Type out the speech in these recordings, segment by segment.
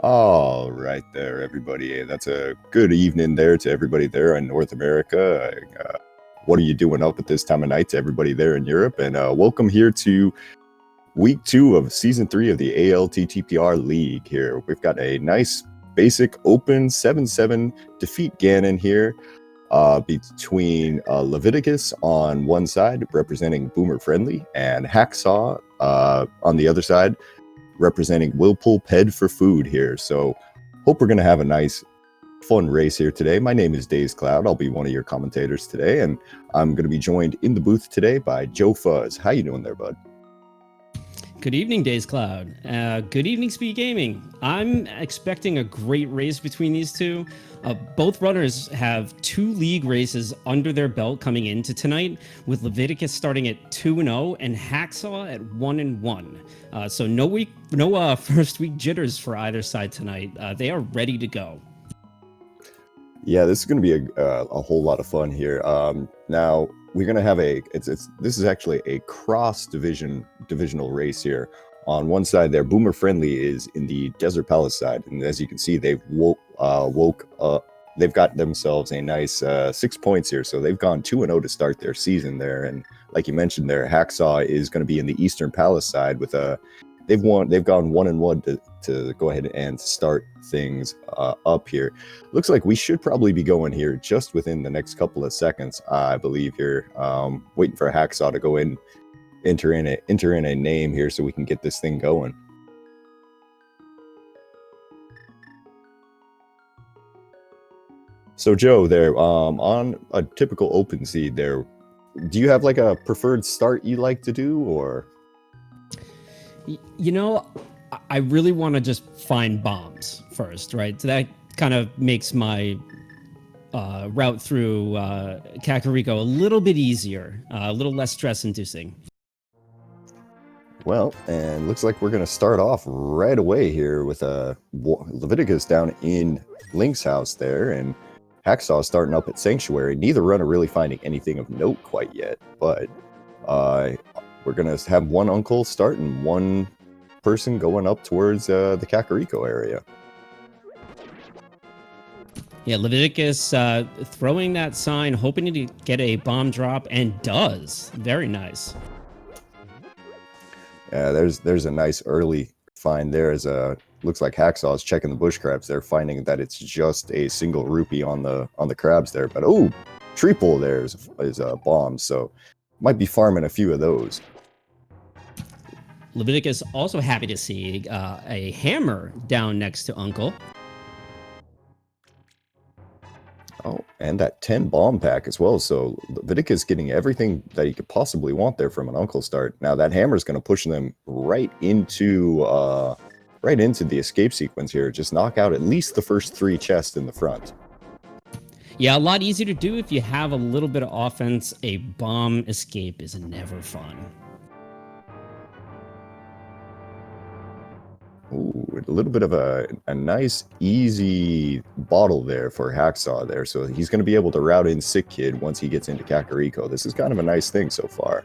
All right there, everybody. That's a good evening there to everybody there in North America. What are you doing up at this time of night to everybody there in Europe? And welcome here to week 2 of season 3 of the ALTTPR League here. We've got a nice basic open 7-7 defeat Ganon here between Leviticus on one side, representing Boomer Friendly, and Hacksaw on the other side, representing Will Pull Ped for Food here. So hope we're going to have a nice fun race here today. My name is Days Cloud. I'll be one of your commentators today, and I'm going to be joined in the booth today by Joe Fuzz. How you doing there, bud? Good evening, Days Cloud. Good evening, Speed Gaming. I'm expecting a great race between these two. Both runners have 2 league races under their belt coming into tonight, with Leviticus starting at 2-0 and Hacksaw at 1-1. So no first week jitters for either side tonight. They are ready to go. Yeah, this is going to be a whole lot of fun here. Now we're going to have this is actually a divisional race here. On one side there, Boomer Friendly is in the Desert Palace side, and as you can see, they've woke up. They've got themselves a nice 6 points here, so they've gone 2-0 to start their season there. And like you mentioned there, Hacksaw is going to be in the Eastern Palace side with they've gone 1-1 to go ahead and start things up here. Looks like we should probably be going here just within the next couple of seconds, I believe here. Waiting for Hacksaw to go in, enter in a name here so we can get this thing going. So Joe, there on a typical open seed there, do you have like a preferred start you like to do, or? You know, I really want to just find bombs first, right? So that kind of makes my route through Kakariko a little bit easier, a little less stress-inducing. Well, and looks like we're going to start off right away here with Leviticus down in Link's house there, and Hacksaw starting up at Sanctuary. Neither runner really finding anything of note quite yet, but we're going to have one uncle start and one person going up towards the Kakariko area. Yeah, Leviticus throwing that sign, hoping to get a bomb drop, and does. Very nice. Yeah, there's a nice early find there. Looks like Hacksaw is checking the bush crabs. They're finding that it's just a single rupee on the crabs there. But oh, triple there is a bomb, so might be farming a few of those. Leviticus also happy to see a hammer down next to Uncle. Oh, and that 10 bomb pack as well. So Leviticus getting everything that he could possibly want there from an uncle start. Now that hammer is going to push them right into the escape sequence here. Just knock out at least the first 3 chests in the front. Yeah, a lot easier to do if you have a little bit of offense. A bomb escape is never fun. Ooh, a little bit of a nice, easy bottle there for Hacksaw there. So he's going to be able to route in Sick Kid once he gets into Kakariko. This is kind of a nice thing so far.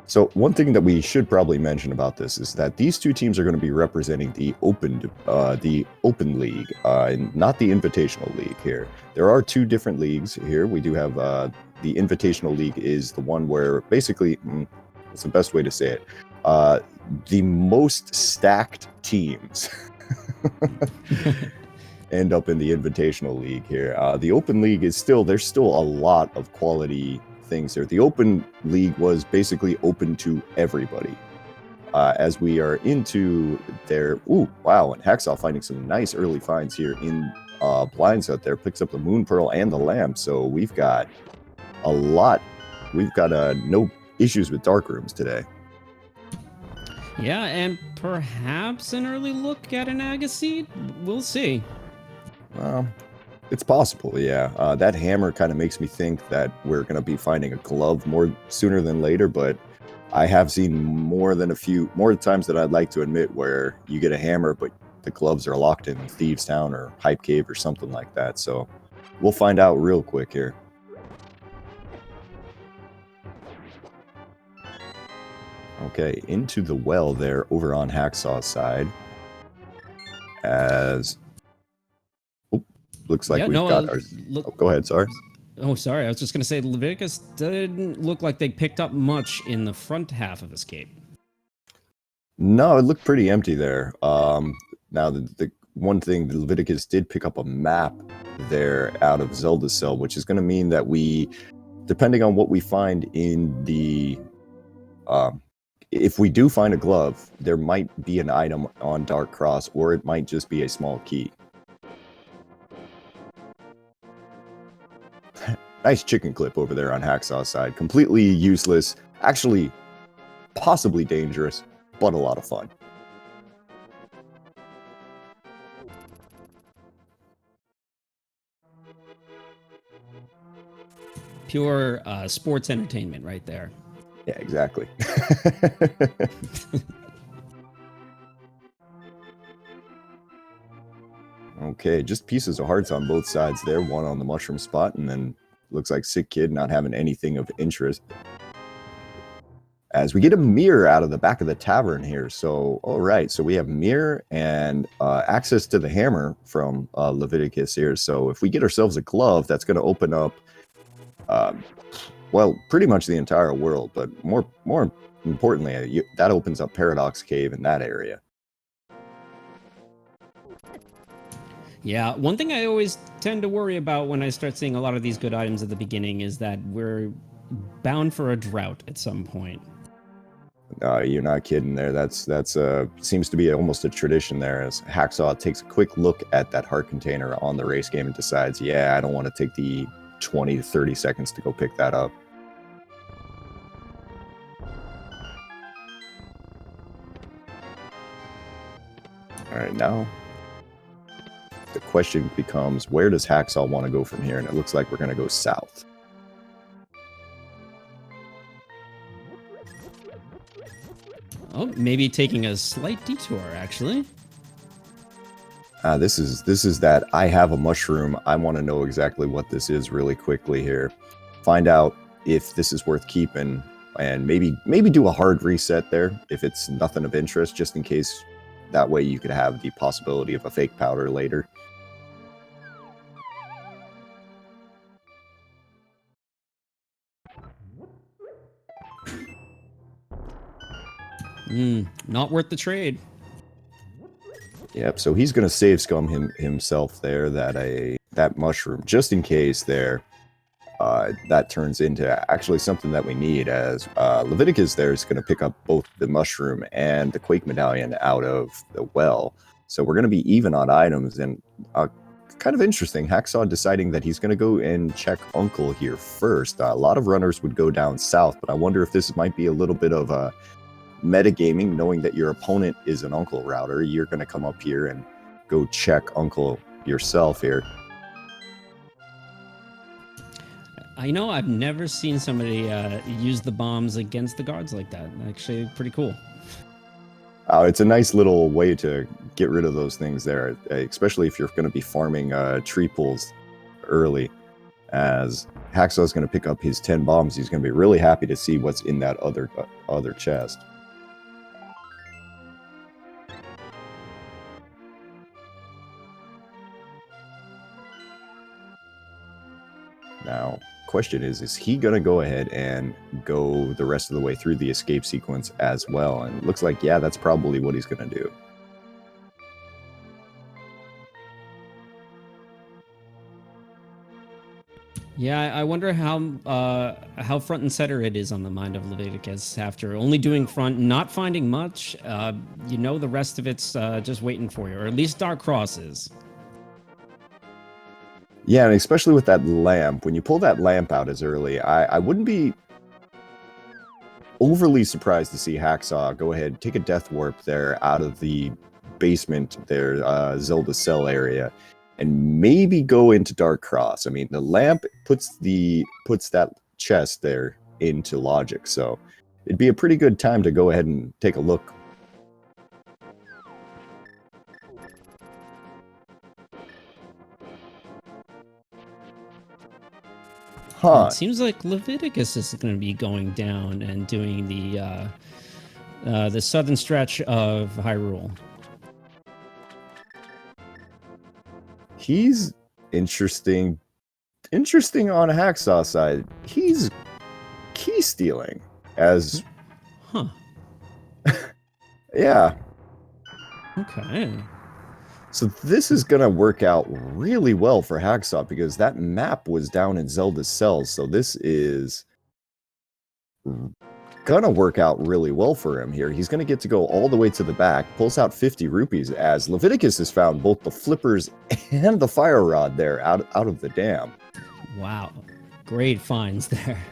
So one thing that we should probably mention about this is that these 2 teams are going to be representing the Open League, not the Invitational League here. There are 2 different leagues here. We do have the Invitational League is the one where basically, what's the best way to say it? The most stacked teams end up in the Invitational League here. The Open League is there's still a lot of quality things here. The Open League was basically open to everybody. As we are into their, wow, and Hacksaw finding some nice early finds here in blinds out there, picks up the Moon Pearl and the Lamp. So we've got a lot. We've got no issues with dark rooms today. Yeah, and perhaps an early look at an Agaseed. We'll see. It's possible, yeah. That hammer kind of makes me think that we're going to be finding a glove more sooner than later, but I have seen more times than I'd like to admit where you get a hammer, but the gloves are locked in Thieves Town or Hype Cave or something like that. So we'll find out real quick here. Okay, into the well there over on Hacksaw's side. As looks like Yeah, we've no, got our. look. Oh, go ahead, sorry. Oh, sorry. I was just going to say Leviticus didn't look like they picked up much in the front half of Escape. No, it looked pretty empty there. Now the one thing, the Leviticus did pick up a map there out of Zelda's cell, which is going to mean that we, depending on what we find in the, if we do find a glove, there might be an item on Dark Cross, or it might just be a small key. Nice chicken clip over there on Hacksaw's side. Completely useless, actually possibly dangerous, but a lot of fun. Pure sports entertainment right there. Yeah, exactly. Okay, just pieces of hearts on both sides there. One on the mushroom spot, and then looks like Sick Kid not having anything of interest. As we get a mirror out of the back of the tavern here. So, all right, so we have mirror and access to the hammer from Leviticus here. So if we get ourselves a glove, that's going to open up, well, pretty much the entire world. But more importantly, that opens up Paradox Cave in that area. Yeah, one thing I always tend to worry about when I start seeing a lot of these good items at the beginning is that we're bound for a drought at some point. You're not kidding there. That's seems to be almost a tradition there, as Hacksaw takes a quick look at that heart container on the race game and decides, yeah, I don't want to take the 20 to 30 seconds to go pick that up. All right, now the question becomes, where does Hacksaw want to go from here? And it looks like we're going to go south. Oh, maybe taking a slight detour, actually. This is that I have a mushroom. I want to know exactly what this is really quickly here. Find out if this is worth keeping, and maybe do a hard reset there if it's nothing of interest, just in case. That way you could have the possibility of a fake powder later. Not worth the trade. Yep, so he's going to save scum himself there, that mushroom, just in case there. That turns into actually something that we need, as Leviticus there is going to pick up both the mushroom and the Quake Medallion out of the well. So we're going to be even on items, and kind of interesting, Hacksaw deciding that he's going to go and check Uncle here first. A lot of runners would go down south, but I wonder if this might be a little bit of a metagaming, knowing that your opponent is an Uncle router. You're going to come up here and go check Uncle yourself here. I know I've never seen somebody use the bombs against the guards like that. Actually, pretty cool. It's a nice little way to get rid of those things there, especially if you're going to be farming tree pools early. As Hacksaw's going to pick up his 10 bombs, he's going to be really happy to see what's in that other chest. Now, question is he going to go ahead and go the rest of the way through the escape sequence as well? And it looks like, yeah, that's probably what he's going to do. Yeah, I wonder how front and center it is on the mind of Leviticus after only doing front, not finding much. You know, the rest of it's just waiting for you, or at least Dark Cross is. Yeah, and especially with that lamp, when you pull that lamp out as early, I wouldn't be overly surprised to see Hacksaw go ahead, take a death warp there out of the basement there, Zelda cell area, and maybe go into Dark Cross. I mean, the lamp puts that chest there into logic, so it'd be a pretty good time to go ahead and take a look. Huh. It seems like Leviticus is going to be going down and doing the the southern stretch of Hyrule. He's interesting. Interesting on Hacksaw side. He's key stealing as Huh. yeah. Okay. So this is gonna work out really well for Hacksaw because that map was down in Zelda's cells. So this is gonna work out really well for him here. He's gonna get to go all the way to the back, pulls out 50 rupees as Leviticus has found both the flippers and the fire rod there out of the dam. Wow. Great finds there.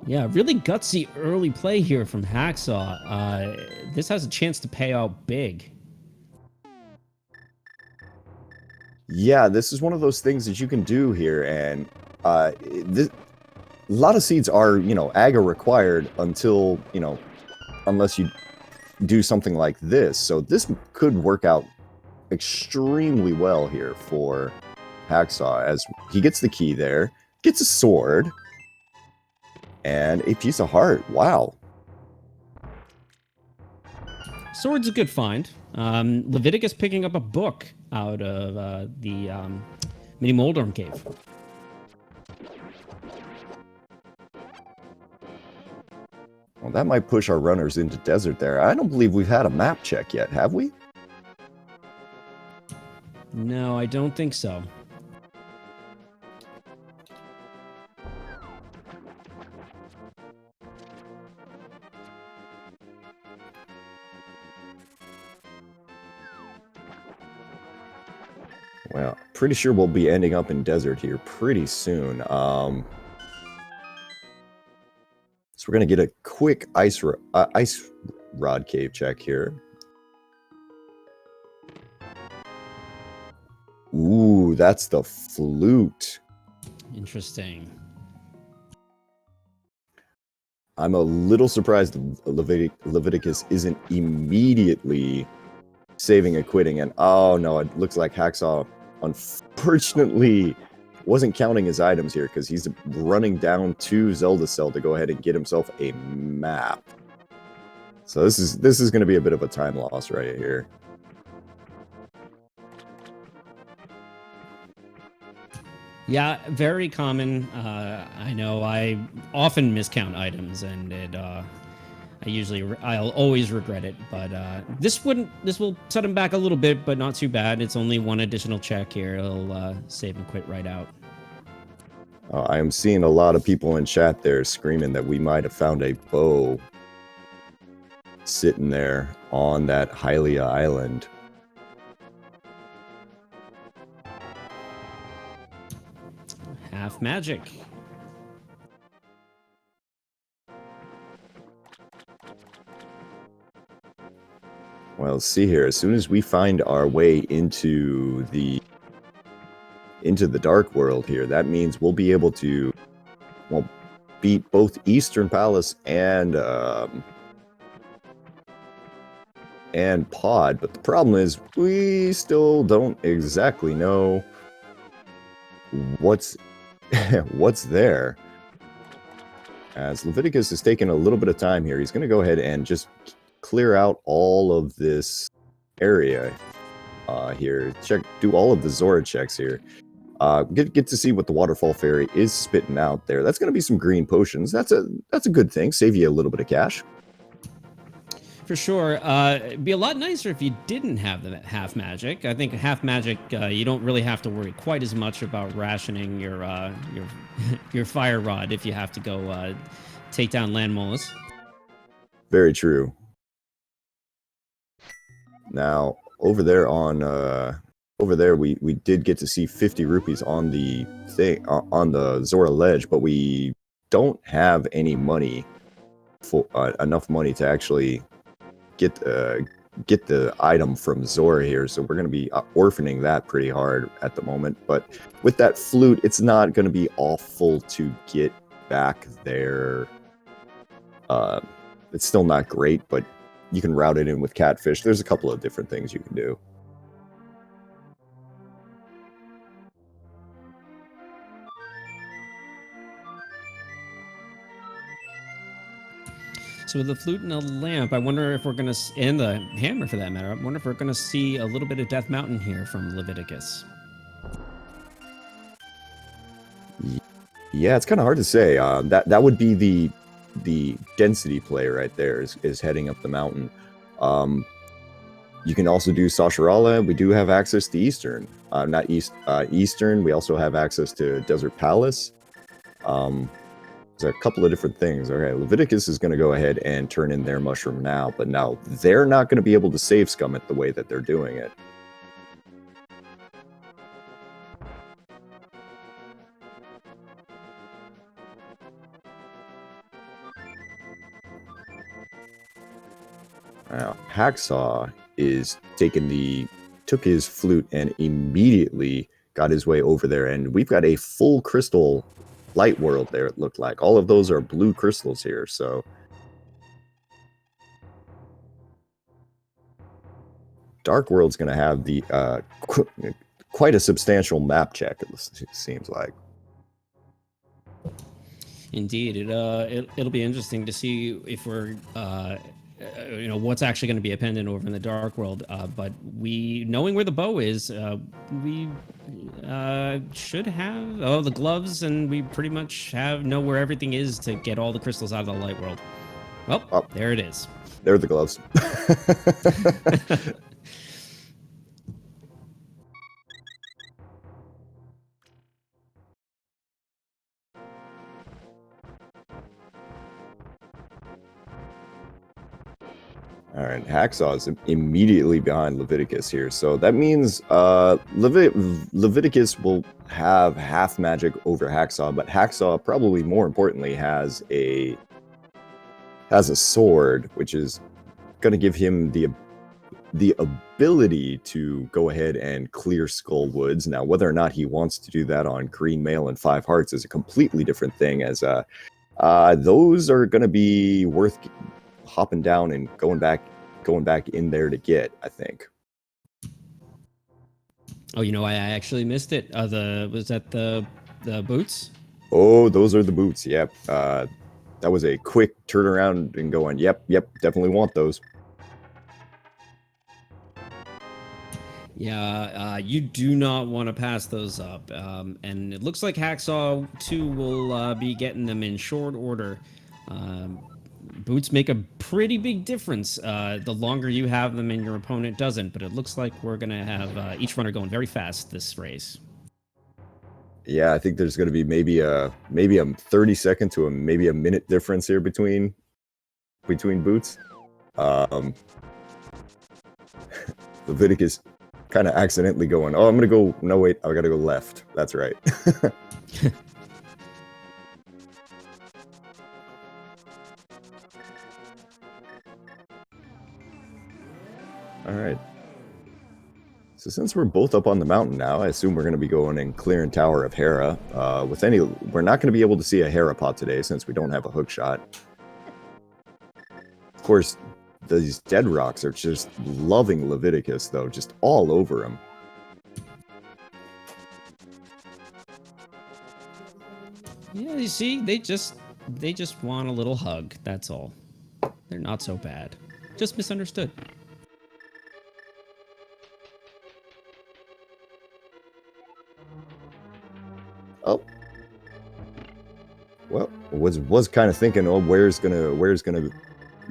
Yeah, really gutsy early play here from Hacksaw. This has a chance to pay out big. Yeah, this is one of those things that you can do here, and a lot of seeds are, AGA required until, unless you do something like this. So this could work out extremely well here for Hacksaw as he gets the key there, gets a sword, and a piece of heart. Wow. Sword's a good find. Leviticus picking up a book out of the Mini Moldorm Cave. Well, that might push our runners into desert there. I don't believe we've had a map check yet, have we? No, I don't think so. Well, pretty sure we'll be ending up in desert here pretty soon. So we're going to get a quick ice rod cave check here. Ooh, that's the flute. Interesting. I'm a little surprised Leviticus isn't immediately saving and quitting. And oh no, it looks like Hacksaw unfortunately wasn't counting his items here because he's running down to Zelda Cell to go ahead and get himself a map. So this is going to be a bit of a time loss right here. Yeah, very common. I know I often miscount items, and I'll always regret it. But this will set him back a little bit, but not too bad. It's only one additional check here. It'll save and quit right out. I am seeing a lot of people in chat there screaming that we might have found a bow sitting there on that Hylia Island. Half magic. Well, let's see here. As soon as we find our way into the dark world here, that means we'll be able to, well, beat both Eastern Palace and Pod. But the problem is we still don't exactly know what's there. As Leviticus is taking a little bit of time here, he's going to go ahead and just clear out all of this area here. Do all of the Zora checks here. Get to see what the Waterfall Fairy is spitting out there. That's going to be some green potions. That's a good thing. Save you a little bit of cash. For sure. It'd be a lot nicer if you didn't have the half magic. I think half magic, you don't really have to worry quite as much about rationing your fire rod if you have to go take down land molars. Very true. Now over there we did get to see 50 rupees on the thing on the Zora ledge, but we don't have any money for enough money to actually get the item from Zora here, so we're going to be orphaning that pretty hard at the moment. But with that flute, it's not going to be awful to get back there. It's still not great, but you can route it in with catfish. There's a couple of different things you can do. So with the flute and the lamp, I wonder if we're going to, and the hammer for that matter, I wonder if we're going to see a little bit of Death Mountain here from Leviticus. Yeah, it's kind of hard to say. That would be the density play right there is heading up the mountain. You can also do Sasharala. We do have access to Eastern, not Eastern. We also have access to Desert Palace. There's a couple of different things. Okay, Leviticus is going to go ahead and turn in their mushroom now, but now they're not going to be able to save scum it the way that they're doing it. Now, Hacksaw is took his flute and immediately got his way over there, and we've got a full crystal light world there, it looked like. All of those are blue crystals here, so Dark World's going to have the quite a substantial map check, it seems like. Indeed, it'll be interesting to see if we're what's actually going to be appended over in the Dark World. But knowing where the bow is, we should have the gloves, and we pretty much know where everything is to get all the crystals out of the Light World. Well, there it is. There are the gloves. All right, Hacksaw is immediately behind Leviticus here, so that means Leviticus will have half magic over Hacksaw, but Hacksaw, probably more importantly, has a sword, which is going to give him the ability to go ahead and clear Skull Woods. Now, whether or not he wants to do that on Green Mail and 5 Hearts is a completely different thing, as those are going to be worth hopping down and going back in there to get, I think. Oh, I actually missed it. Was that the boots? Oh, those are the boots. Yep. That was a quick turnaround and going, yep, definitely want those. Yeah, you do not want to pass those up. And it looks like Hacksaw 2 will be getting them in short order. Boots make a pretty big difference the longer you have them and your opponent doesn't, but it looks like we're going to have each runner going very fast this race. Yeah, I think there's going to be maybe a 30-second to maybe a minute difference here between boots. Leviticus kind of accidentally going, oh, I'm going to go, no, wait, I got to go left. That's right. All right. So since we're both up on the mountain now, I assume we're going to be going and clearing Tower of Hera. We're not going to be able to see a Hera pot today since we don't have a hook shot. Of course, these dead rocks are just loving Leviticus, though, just all over him. Yeah, you see, they just want a little hug. That's all. They're not so bad. Just misunderstood. Oh, well, was kind of thinking, oh, where's gonna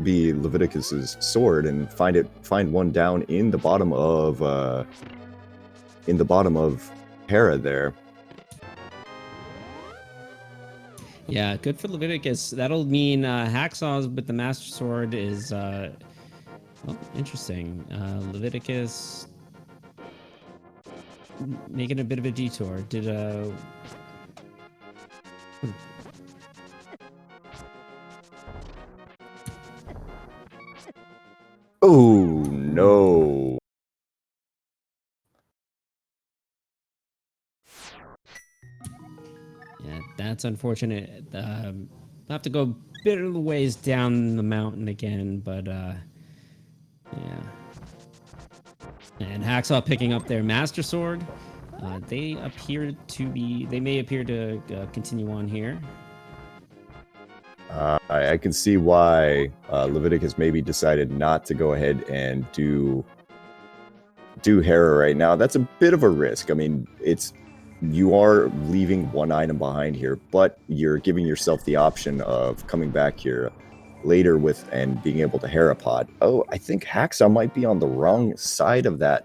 be Leviticus's sword, and find one down in the bottom of Hera there. Yeah, good for Leviticus. That'll mean Hacksaw's with the Master Sword is interesting. Leviticus making a bit of a detour. Oh no. Yeah, that's unfortunate. I'll have to go a bit of the ways down the mountain again, but yeah. And Hacksaw picking up their Master Sword. They may appear to continue on here. I can see why Leviticus maybe decided not to go ahead and do Hera right now. That's a bit of a risk. I mean, you are leaving one item behind here, but you're giving yourself the option of coming back here later with and being able to Hera pod. Oh, I think Hacksaw might be on the wrong side of that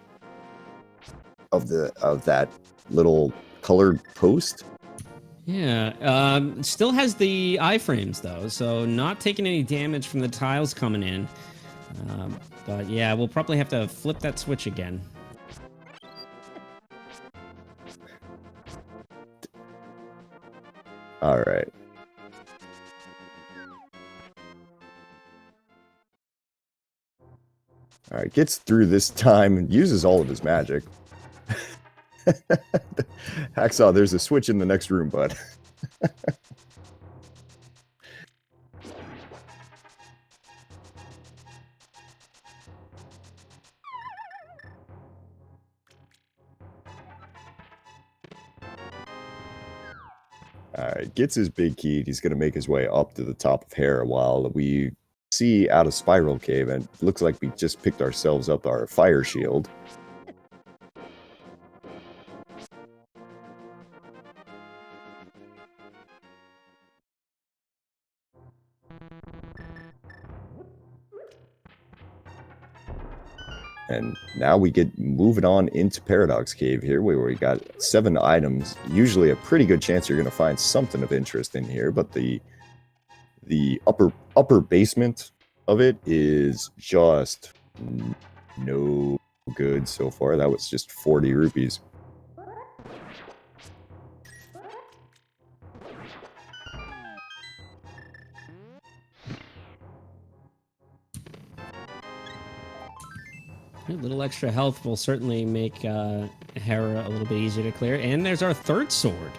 little colored post. Yeah, still has the iframes though, so not taking any damage from the tiles coming in. But yeah, we'll probably have to flip that switch again. All right. All right, gets through this time and uses all of his magic. Hacksaw, there's a switch in the next room, bud. Alright, gets his big key. He's going to make his way up to the top of Hera while we see out of Spiral Cave, and it looks like we just picked ourselves up our fire shield. And now we get moving on into Paradox Cave here, where we got 7 items. Usually a pretty good chance you're going to find something of interest in here, but the upper basement of it is just no good so far. That was just 40 rupees. A little extra health will certainly make Hera a little bit easier to clear. And there's our third sword.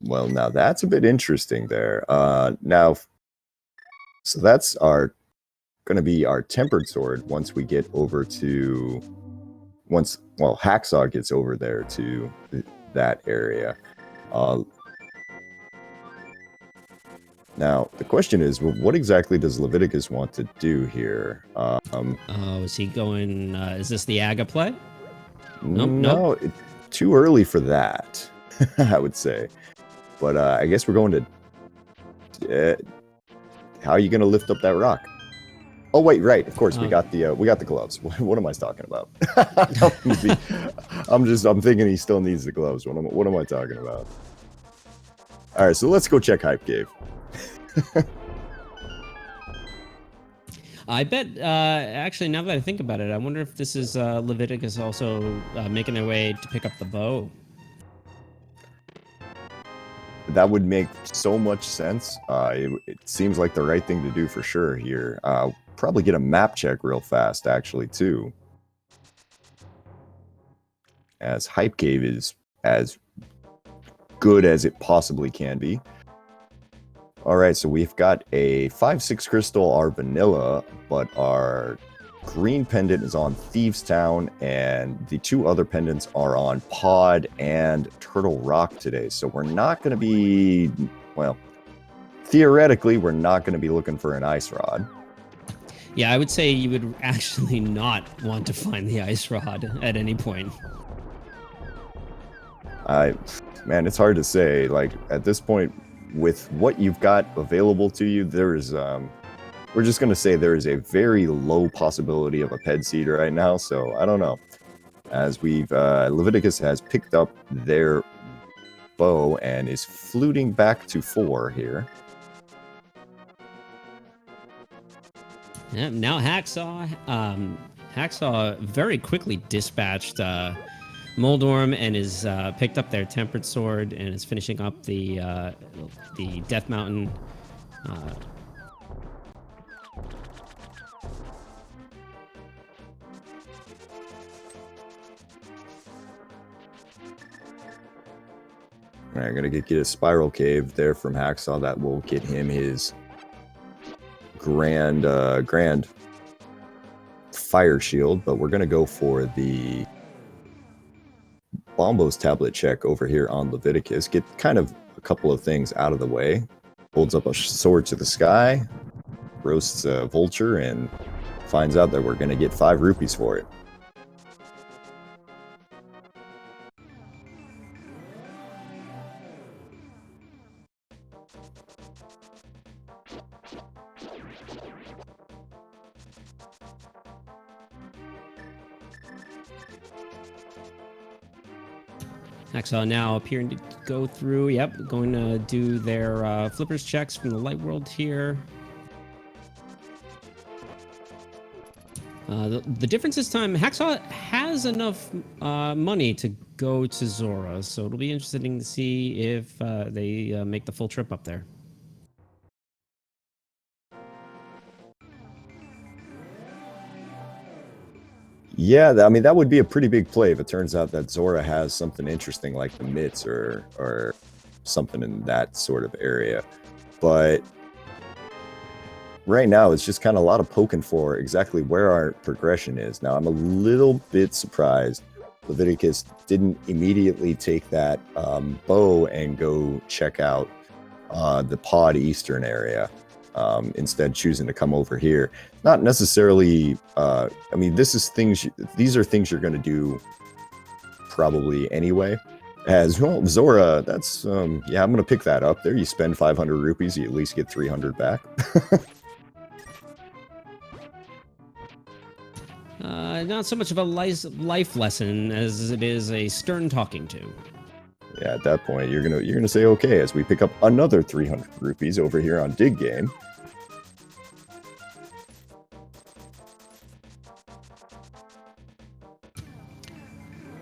Well, now that's a bit interesting there. Now, so that's going to be our tempered sword once we get over to, Hacksaw gets over there to that area. Now, the question is, well, what exactly does Leviticus want to do here? Is he going, is this the Aga play? No, nope. Too early for that, I would say. But I guess we're going to... how are you going to lift up that rock? Oh, wait, right. Of course, we got the gloves. What am I talking about? I'm thinking he still needs the gloves. What am I talking about? All right, so let's go check Hype Cave. I bet, actually, now that I think about it, I wonder if this is Leviticus also making their way to pick up the bow. That would make so much sense. It seems like the right thing to do for sure here. Probably get a map check real fast, actually, too. As Hype Cave is as good as it possibly can be. All right, so we've got a 5/6 crystal, our vanilla, but our green pendant is on Thieves Town, and the 2 other pendants are on Pod and Turtle Rock today. So we're not going to be, well, theoretically, we're not going to be looking for an ice rod. Yeah, I would say you would actually not want to find the ice rod at any point. Man, it's hard to say. Like, at this point, with what you've got available to you, there's we're just going to say there is a very low possibility of a ped seed right now, so I don't know. As Leviticus has picked up their bow and is fluting back to 4 here. Yeah, now Hacksaw very quickly dispatched Moldorm and is picked up their tempered sword and is finishing up the Death Mountain. All right, I'm gonna get a Spiral Cave there from Hacksaw. That will get him his grand fire shield, but we're gonna go for the Bombo's tablet check over here on Leviticus. Get kind of a couple of things out of the way. Holds up a sword to the sky, roasts a vulture, and finds out that we're going to get 5 rupees for it. Hacksaw now appearing to go through. Yep, going to do their flippers checks from the light world here. The difference this time, Hacksaw has enough money to go to Zora, so it'll be interesting to see if they make the full trip up there. Yeah, I mean, that would be a pretty big play if it turns out that Zora has something interesting like the mitts or something in that sort of area. But right now, it's just kind of a lot of poking for exactly where our progression is. Now, I'm a little bit surprised Leviticus didn't immediately take that bow and go check out the Pod Eastern area. Instead choosing to come over here. Not necessarily, I mean, these are things you're going to do probably anyway. As well, Zora, that's, yeah, I'm going to pick that up there. You spend 500 rupees, you at least get 300 back. Not so much of a life lesson as it is a stern talking to. Yeah, at that point, you're gonna say okay as we pick up another 300 rupees over here on Dig Game.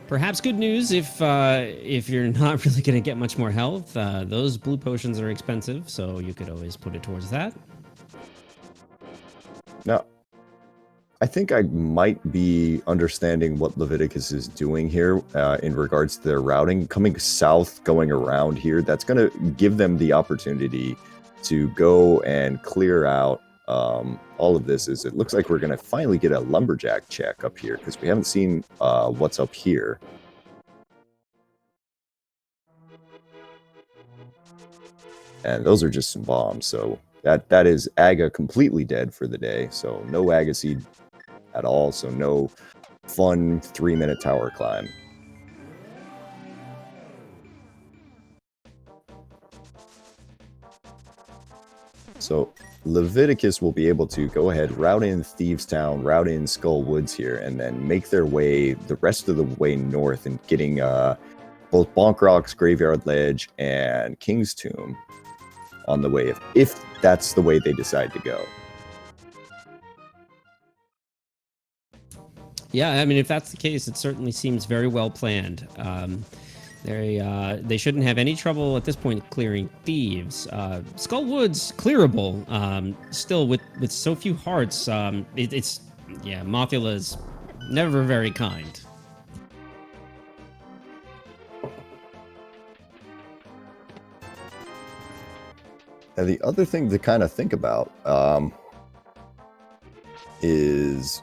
Perhaps good news if you're not really going to get much more health. Those blue potions are expensive, so you could always put it towards that. Now, I think I might be understanding what Leviticus is doing here in regards to their routing. Coming south, going around here, that's going to give them the opportunity to go and clear out all of this. It looks like we're going to finally get a lumberjack check up here because we haven't seen what's up here. And those are just some bombs, so that is Aga completely dead for the day. So no Aga seed at all, so no fun 3-minute tower climb. So Leviticus will be able to go ahead, route in Thieves Town, route in Skull Woods here, and then make their way the rest of the way north and getting both Bonk Rocks, Graveyard Ledge, and King's Tomb on the way, if that's the way they decide to go. Yeah, I mean, if that's the case, it certainly seems very well planned. They shouldn't have any trouble at this point clearing Thieves. Skull Woods clearable. Still with so few hearts, it's yeah, Mothula's never very kind. And the other thing to kind of think about is,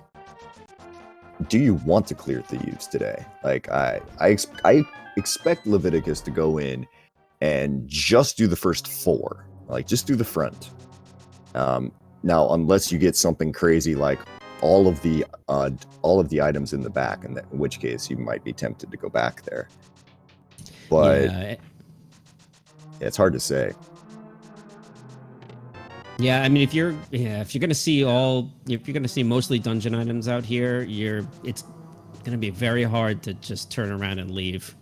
do you want to clear Thieves today? Like, I expect Leviticus to go in and just do the first 4. Like, just do the front. Now, unless you get something crazy like all of the items in the back, in which case you might be tempted to go back there. But yeah, it's hard to say. Yeah, I mean, if you're gonna see mostly dungeon items out here, it's gonna be very hard to just turn around and leave.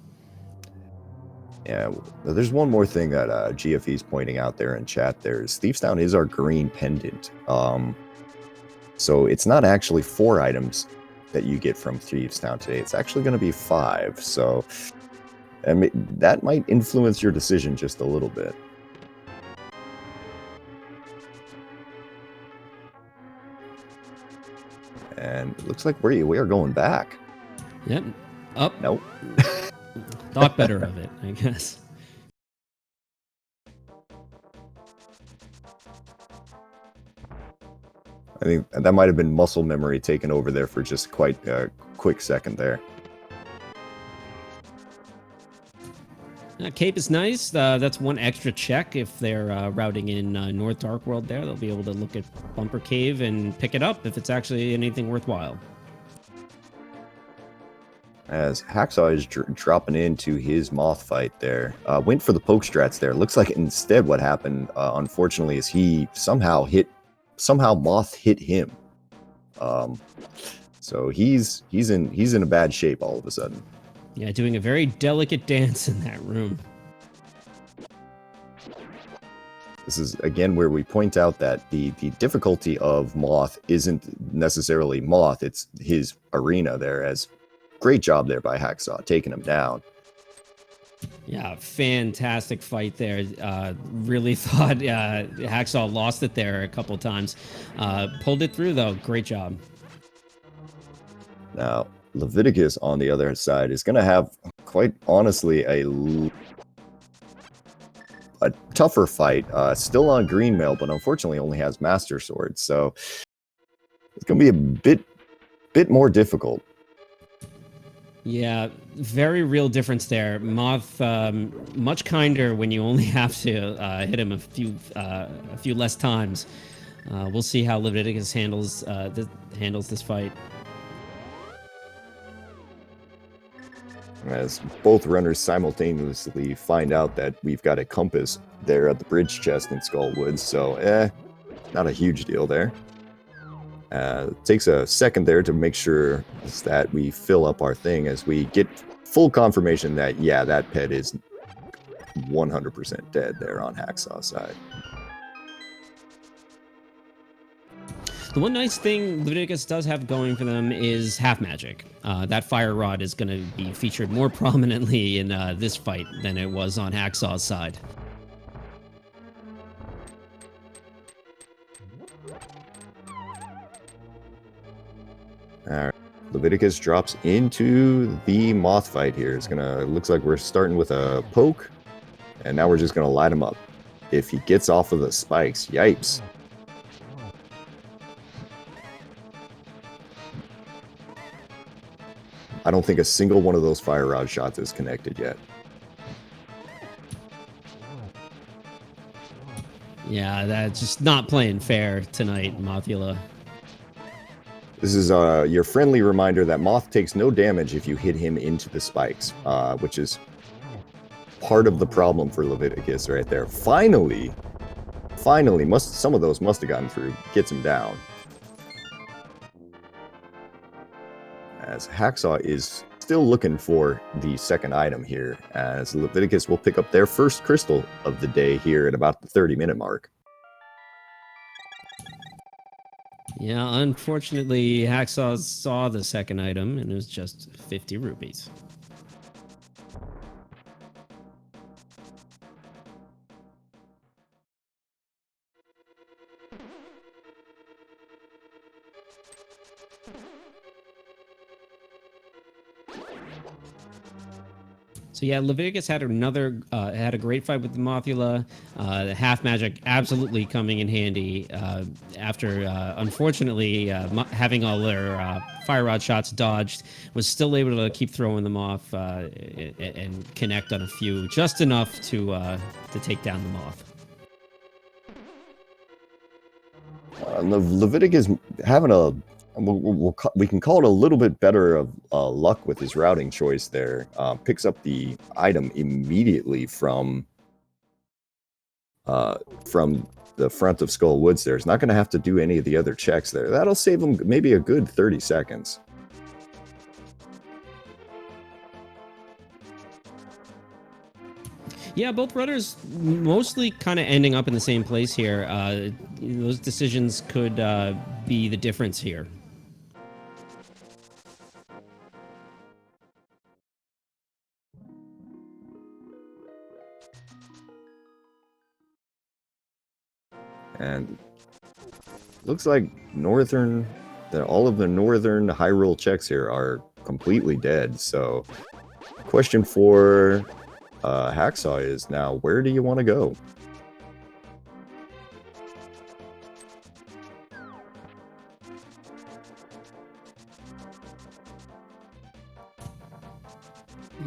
Yeah, there's one more thing that GFE is pointing out there in chat. There's Thieves Town is our green pendant. So it's not actually 4 items that you get from Thieves Town today. It's actually going to be 5. So I mean, that might influence your decision just a little bit. And it looks like we are going back. Yep. Up. Nope. Thought better of it, I guess. I think that might have been muscle memory taken over there for just quite a quick second there. Cape is nice. That's one extra check if they're routing in North Dark World there. They'll be able to look at Bumper Cave and pick it up if it's actually anything worthwhile. As Hacksaw is dropping into his moth fight there. Went for the poke strats there. Looks like instead what happened, unfortunately, is he somehow moth hit him. So he's in a bad shape all of a sudden. Yeah, doing a very delicate dance in that room. This is, again, where we point out that the difficulty of Moth isn't necessarily Moth, it's his arena there. As great job there by Hacksaw, taking him down. Yeah, fantastic fight there. Really thought Hacksaw lost it there a couple times. Pulled it through, though. Great job. Now, Leviticus, on the other side, is going to have, quite honestly, a tougher fight. Still on green mail, but unfortunately only has Master Sword. So it's going to be a bit more difficult. Yeah, very real difference there. Moth, much kinder when you only have to hit him a few less times. We'll see how Leviticus handles this fight. As both runners simultaneously find out that we've got a compass there at the bridge chest in Skullwoods, so not a huge deal there. Takes a second there to make sure that we fill up our thing as we get full confirmation that, yeah, that pet is 100% dead there on Hacksaw's side. The one nice thing Leviticus does have going for them is half magic. That fire rod is going to be featured more prominently in this fight than it was on Hacksaw's side. Alright, Leviticus drops into the moth fight here. Looks like we're starting with a poke, and now we're just gonna light him up. If he gets off of the spikes, yipes. I don't think a single one of those fire rod shots is connected yet. Yeah, that's just not playing fair tonight, Mothula. This is your friendly reminder that Moth takes no damage if you hit him into the spikes, which is part of the problem for Leviticus right there. Finally, some of those must have gotten through. Gets him down. As Hacksaw is still looking for the second item here, as Leviticus will pick up their first crystal of the day here at about the 30-minute mark. Yeah, unfortunately, Hacksaw saw the second item, and it was just 50 rupees. So yeah, Leviticus had had a great fight with the Mothula. The half magic absolutely coming in handy after unfortunately having all their fire rod shots dodged, was still able to keep throwing them off and connect on a few, just enough to take down the moth. Leviticus having a we can call it a little bit better of luck with his routing choice there. Picks up the item immediately from the front of Skull Woods there. He's not going to have to do any of the other checks there. That'll save him maybe a good 30 seconds. Yeah, both runners mostly kind of ending up in the same place here. Those decisions could be the difference here. And looks like all of the northern Hyrule checks here are completely dead. So question for Hacksaw is now, where do you want to go?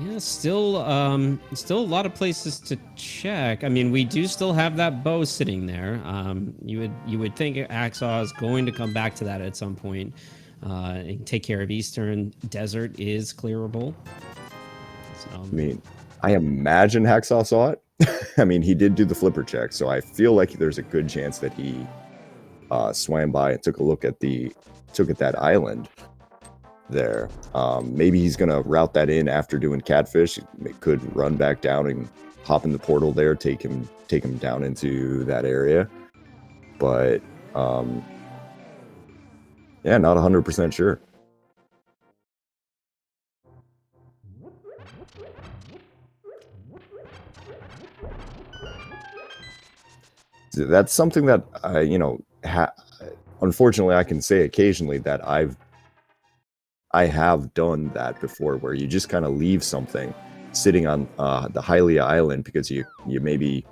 Yeah, still a lot of places to check. I mean, we do still have that bow sitting there. You would think Hacksaw is going to come back to that at some point and take care of Eastern Desert is clearable. So, I mean, I imagine Hacksaw saw it. I mean, he did do the flipper check, so I feel like there's a good chance that he swam by and took a look at that island there. Maybe he's gonna route that in after doing catfish. It could run back down and hop in the portal there, take him down into that area. But yeah, not 100% sure. That's something that I, unfortunately, I can say occasionally that I have done that before, where you just kind of leave something sitting on the Hylia Island because you maybe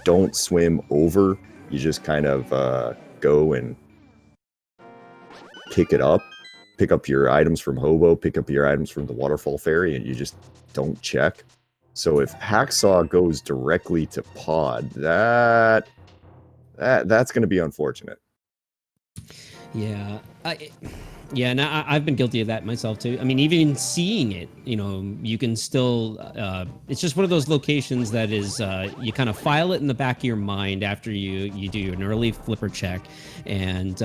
don't swim over. You just kind of go and pick up your items from Hobo, pick up your items from the Waterfall Ferry, and you just don't check. So if Hacksaw goes directly to Pod, that's going to be unfortunate. Yeah, I've been guilty of that myself too. I mean, even seeing it, you can still. It's just one of those locations that is you kind of file it in the back of your mind after you do an early flipper check, and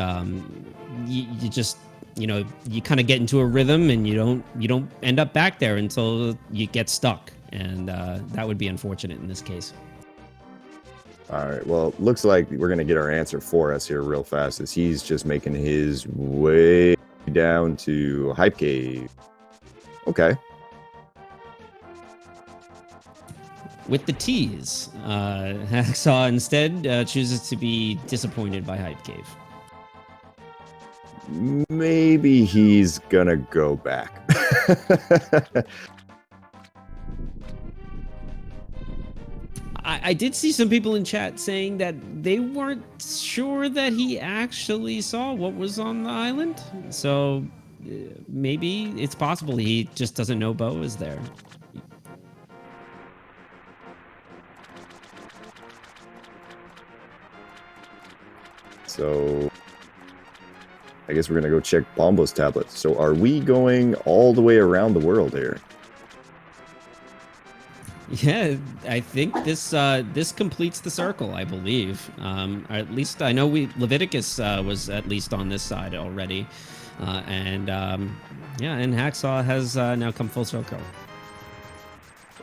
you just you kind of get into a rhythm, and you don't end up back there until you get stuck, and that would be unfortunate in this case. All right, well, looks like we're going to get our answer for us here real fast, as he's just making his way down to Hype Cave. Okay. With the T's, Hacksaw instead chooses to be disappointed by Hype Cave. Maybe he's going to go back. I did see some people in chat saying that they weren't sure that he actually saw what was on the island. So maybe it's possible he just doesn't know Bo is there. So I guess we're going to go check Bombo's tablet. So are we going all the way around the world here? Yeah, I think this completes the circle, I believe. Or at least I know Leviticus was at least on this side already, and Hacksaw has now come full circle.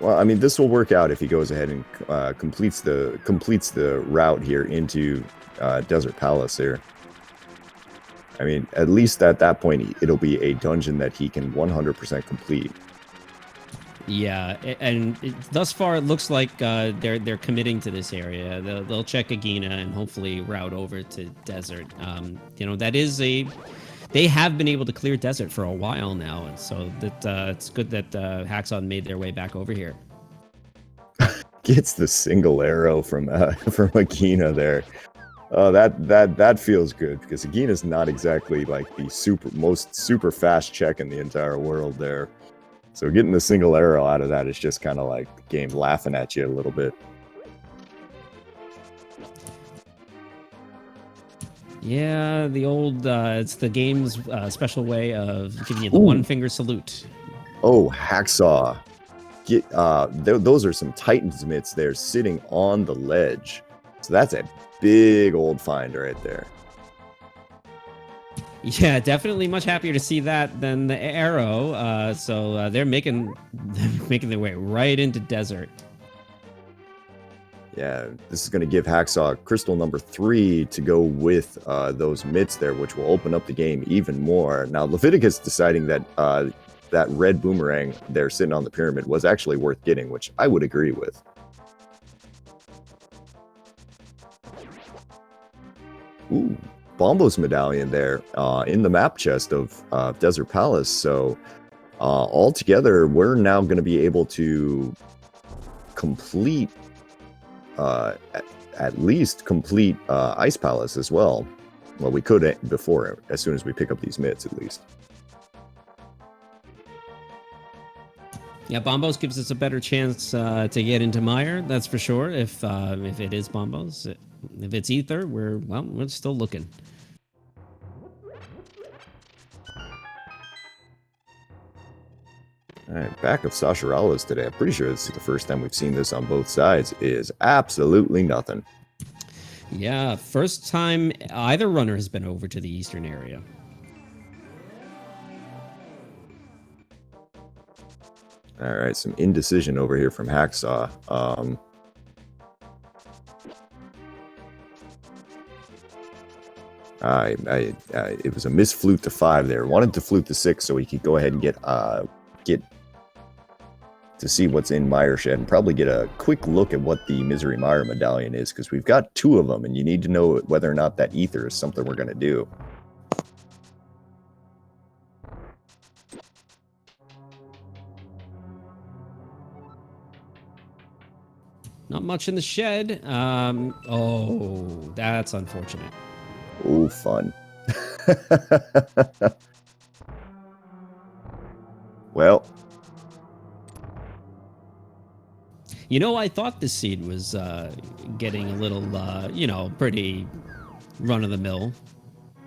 Well, I mean, this will work out if he goes ahead and completes the route here into Desert Palace here. I mean, at least at that point, it'll be a dungeon that he can 100% complete. Yeah, and thus far it looks like they're committing to this area. They'll check Agina and hopefully route over to Desert. That is they have been able to clear Desert for a while now, and so that it's good that Hacksaw made their way back over here. Gets the single arrow from Agina there. Oh, that feels good, because Agina's not exactly like the most super fast check in the entire world there. So getting the single arrow out of that is just kind of like the game laughing at you a little bit. Yeah, the old, it's the game's special way of giving you the one-finger salute. Oh, Hacksaw. Those are some Titan's mitts there sitting on the ledge. So that's a big old find right there. Yeah, definitely much happier to see that than the arrow. So they're making their way right into Desert. Yeah, this is going to give Hacksaw crystal number 3 to go with those mitts there, which will open up the game even more. Now, Leviticus deciding that that red boomerang there sitting on the pyramid was actually worth getting, which I would agree with. Ooh. Bombo's medallion there in the map chest of Desert Palace. So altogether, we're now going to be able to complete, at least complete Ice Palace as well. Well, we could before, as soon as we pick up these mitts, at least. Yeah, Bombos gives us a better chance to get into Mire. That's for sure. If it is Bombos, if it's Ether, we're still looking. All right, back of Sasharalas today. I'm pretty sure this is the first time we've seen this on both sides. Is absolutely nothing. Yeah, first time either runner has been over to the eastern area. All right, some indecision over here from Hacksaw. It was a misflute to 5 there. Wanted to flute to 6 so he could go ahead and get to see what's in Mire Shed and probably get a quick look at what the Misery Mire medallion is, because we've got 2 of them and you need to know whether or not that ether is something we're going to do. Not much in the shed. Oh, that's unfortunate. Oh, fun. Well, you know, I thought this seed was getting a little, pretty run of the mill.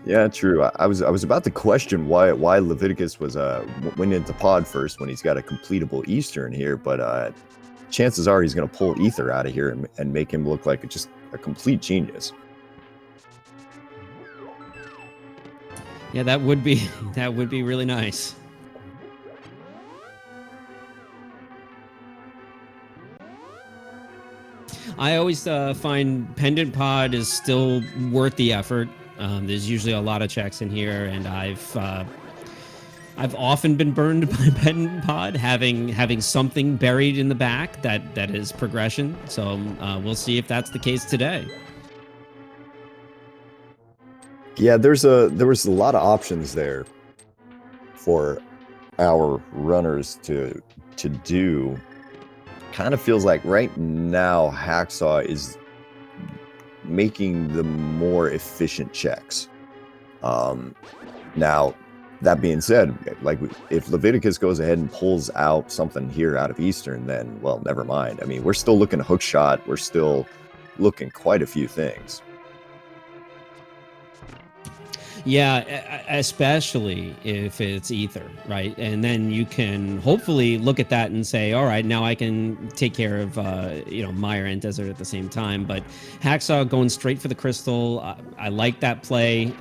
Yeah, true. I was about to question why Leviticus was went into pod first when he's got a completable Eastern here, but chances are he's going to pull Ether out of here and make him look like just a complete genius. Yeah, that would be really nice. I always find Pendant Pod is still worth the effort. There's usually a lot of checks in here, and I've often been burned by Pendant Pod, having something buried in the back that is progression. So we'll see if that's the case today. Yeah, there was a lot of options there for our runners to do. Kind of feels like right now Hacksaw is making the more efficient checks. Now, that being said, like if Leviticus goes ahead and pulls out something here out of Eastern, then, well, never mind. I mean, we're still looking a hook shot. We're still looking quite a few things. Yeah, especially if it's Ether, right? And then you can hopefully look at that and say, all right, now I can take care of, Mire and Desert at the same time. But Hacksaw going straight for the crystal, I like that play.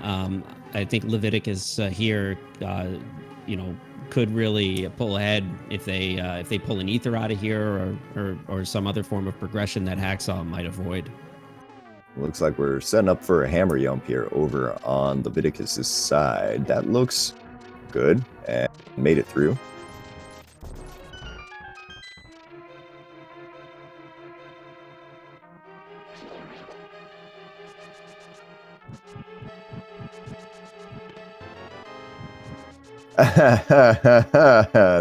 I think Leviticus here, could really pull ahead if they pull an Ether out of here or some other form of progression that Hacksaw might avoid. Looks like we're setting up for a hammer yump here over on Leviticus's side. That looks good and made it through.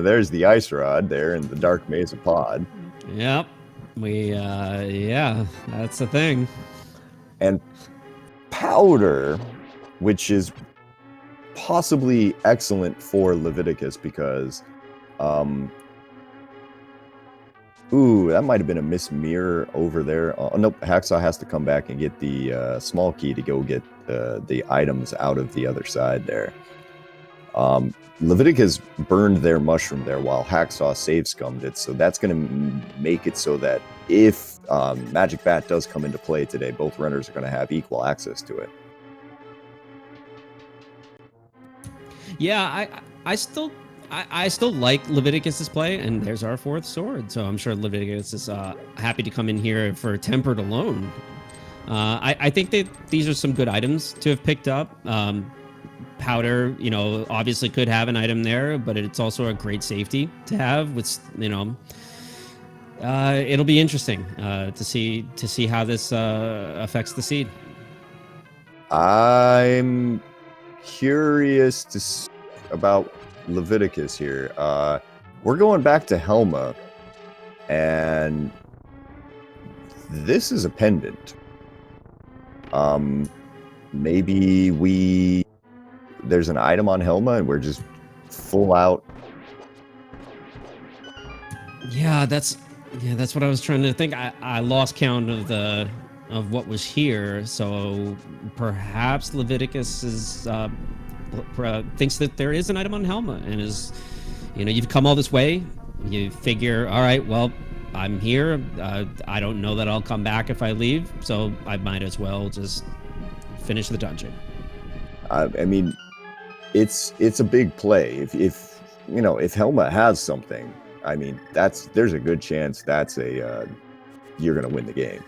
There's the ice rod there in the dark maze of pod. Yep. That's the thing. And powder, which is possibly excellent for Leviticus because, that might have been a miss mirror over there. Nope, Hacksaw has to come back and get the small key to go get the items out of the other side there. Leviticus burned their mushroom there while Hacksaw save scummed it, so that's going to make it so that if Magic Bat does come into play today, both runners are going to have equal access to it. Yeah, I still like Leviticus's play, and there's our 4th sword. So I'm sure Leviticus is happy to come in here for Tempered alone. I think that these are some good items to have picked up. Powder, obviously could have an item there, but it's also a great safety to have. With it'll be interesting to see how this affects the seed. I'm curious about Leviticus here. We're going back to Helma, and this is a pendant. Maybe there's an item on Helma and we're just full out. Yeah, that's what I was trying to think. I lost count of what was here, so perhaps Leviticus is thinks that there is an item on Helma and is, you've come all this way, you figure, all right, well, I'm here. I don't know that I'll come back if I leave, so I might as well just finish the dungeon. I mean, it's a big play. If Helma has something, I mean, there's a good chance that's you're gonna win the game.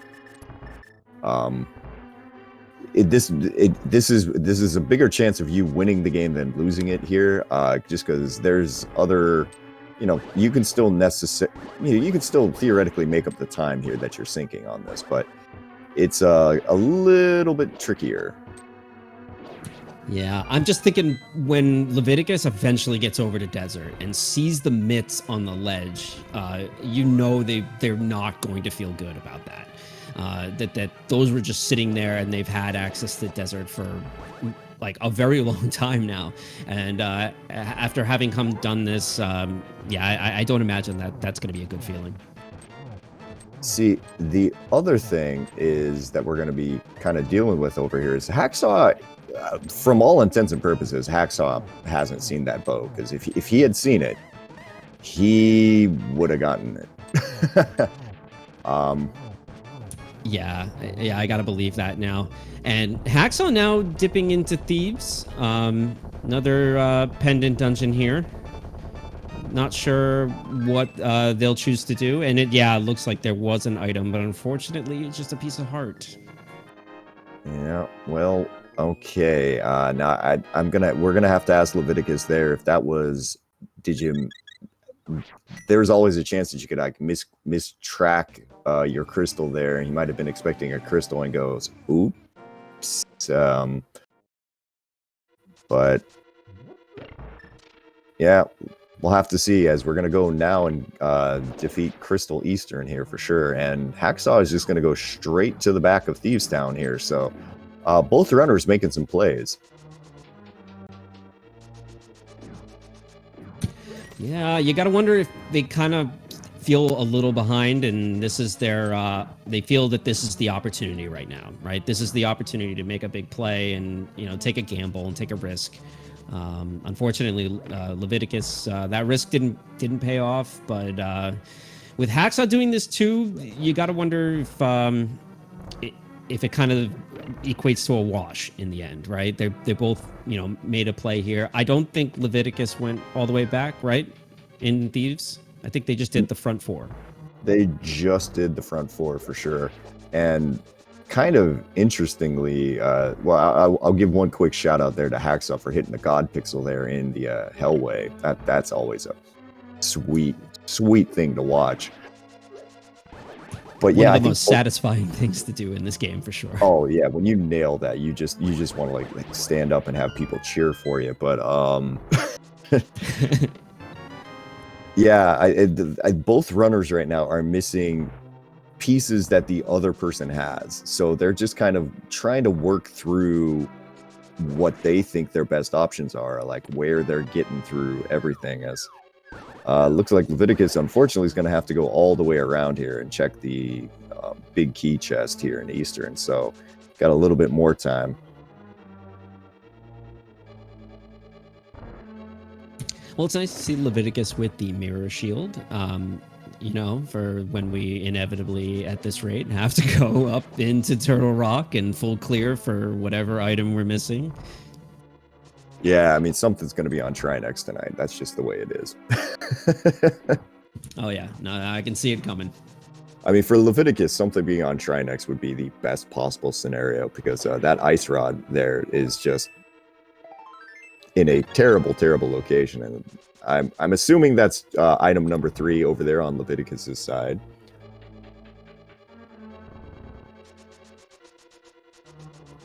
This is a bigger chance of you winning the game than losing it here, just because there's other, you can still you can still theoretically make up the time here that you're sinking on this, but it's a little bit trickier. Yeah, I'm just thinking when Leviticus eventually gets over to desert and sees the mitts on the ledge, they're not going to feel good about that. That those were just sitting there and they've had access to desert for like a very long time now. And after having done this, I don't imagine that's going to be a good feeling. See, the other thing is that we're going to be kind of dealing with over here is Hacksaw. From all intents and purposes, Hacksaw hasn't seen that bow, because if he had seen it, he would have gotten it. Yeah, I gotta believe that now. And Hacksaw now dipping into Thieves. Another pendant dungeon here. Not sure what they'll choose to do. And it looks like there was an item, but unfortunately, it's just a piece of heart. Yeah, well, okay. Now we're gonna have to ask Leviticus there if that was. There's always a chance that you could like mistrack your crystal there, and he might have been expecting a crystal and goes, "Oops." But yeah, we'll have to see, as we're gonna go now and defeat Crystal Eastern here for sure, and Hacksaw is just gonna go straight to the back of Thieves Town here. So both runners making some plays. Yeah, you got to wonder if they kind of feel a little behind, and this is they feel that this is the opportunity right now, right? This is the opportunity to make a big play and, take a gamble and take a risk. Unfortunately, Leviticus, that risk didn't pay off, but with Hacksaw doing this too, you got to wonder if it kind of equates to a wash in the end, right? They both, made a play here. I don't think Leviticus went all the way back, right? In Thieves, I think they just did the front four. They just did the front four for sure. And kind of interestingly, I'll give one quick shout out there to Hacksaw for hitting the God Pixel there in the Hellway. That's always a sweet thing to watch. But one of the most satisfying things to do in this game for sure. Oh yeah, when you nail that, you just want to like stand up and have people cheer for you. But yeah, both runners right now are missing pieces that the other person has, so they're just kind of trying to work through what they think their best options are, like where they're getting through everything. As looks like Leviticus, unfortunately, is going to have to go all the way around here and check the big key chest here in Eastern. So, got a little bit more time. Well, it's nice to see Leviticus with the mirror shield. For when we inevitably, at this rate, have to go up into Turtle Rock and full clear for whatever item we're missing. Yeah, I mean, something's going to be on Trinex tonight. That's just the way it is. Oh, yeah. No, I can see it coming. I mean, for Leviticus, something being on Trinex would be the best possible scenario, because that ice rod there is just in a terrible, terrible location. And I'm assuming that's item number 3 over there on Leviticus's side.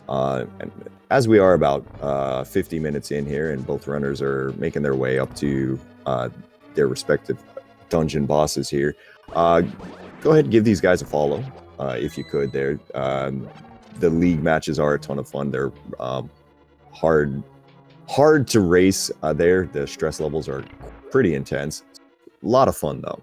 And as we are about 50 minutes in here, and both runners are making their way up to their respective dungeon bosses here, go ahead and give these guys a follow if you could there. The league matches are a ton of fun. They're hard to race there. The stress levels are pretty intense. A lot of fun though.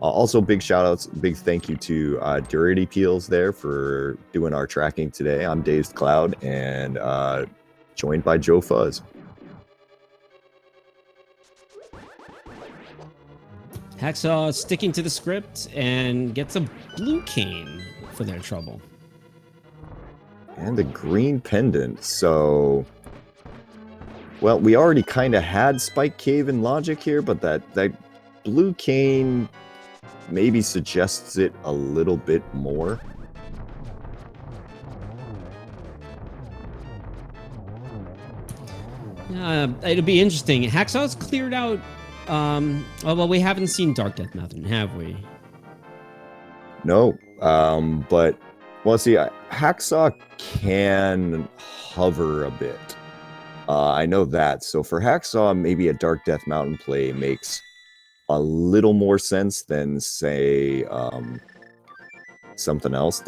Also, big shout outs, big thank you to Durity Peels there for doing our tracking today. I'm Dazed Cloud and joined by Joe Fuzz. Hacksaw sticking to the script and gets a blue cane for their trouble. And a green pendant. So, well, we already kind of had Spike Cave and Logic here, but that blue cane maybe suggests it a little bit more. It'll be interesting. Hacksaw's cleared out. Well, we haven't seen Dark Death Mountain, have we? No, but well, see, Hacksaw can hover a bit. I know that. So for Hacksaw, maybe a Dark Death Mountain play makes a little more sense than, say, something else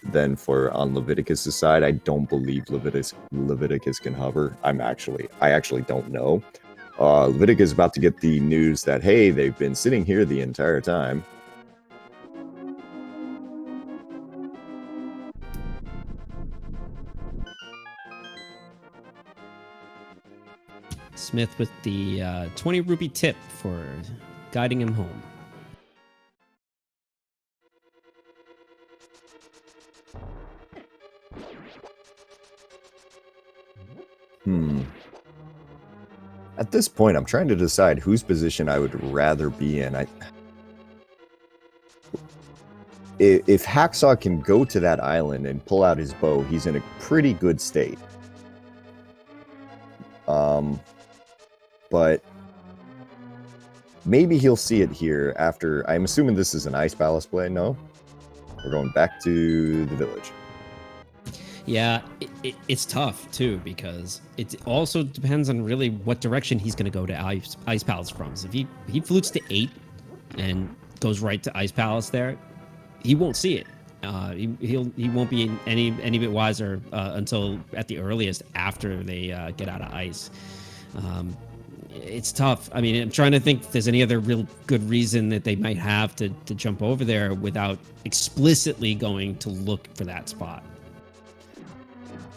than for on Leviticus' side. I don't believe Leviticus can hover. I actually don't know. Leviticus is about to get the news that, hey, they've been sitting here the entire time. Smith with the 20 rupee tip for guiding him home. At this point, I'm trying to decide whose position I would rather be in. If Hacksaw can go to that island and pull out his bow, he's in a pretty good state. But maybe he'll see it here after. I'm assuming this is an Ice Palace play. No, we're going back to the village. Yeah, it's tough too because it also depends on really what direction he's going to go to Ice Palace from. So if he flutes to 8 and goes right to Ice Palace there, he won't see it. He won't be any bit wiser until at the earliest after they get out of ice. It's tough. I mean, I'm trying to think if there's any other real good reason that they might have to jump over there without explicitly going to look for that spot.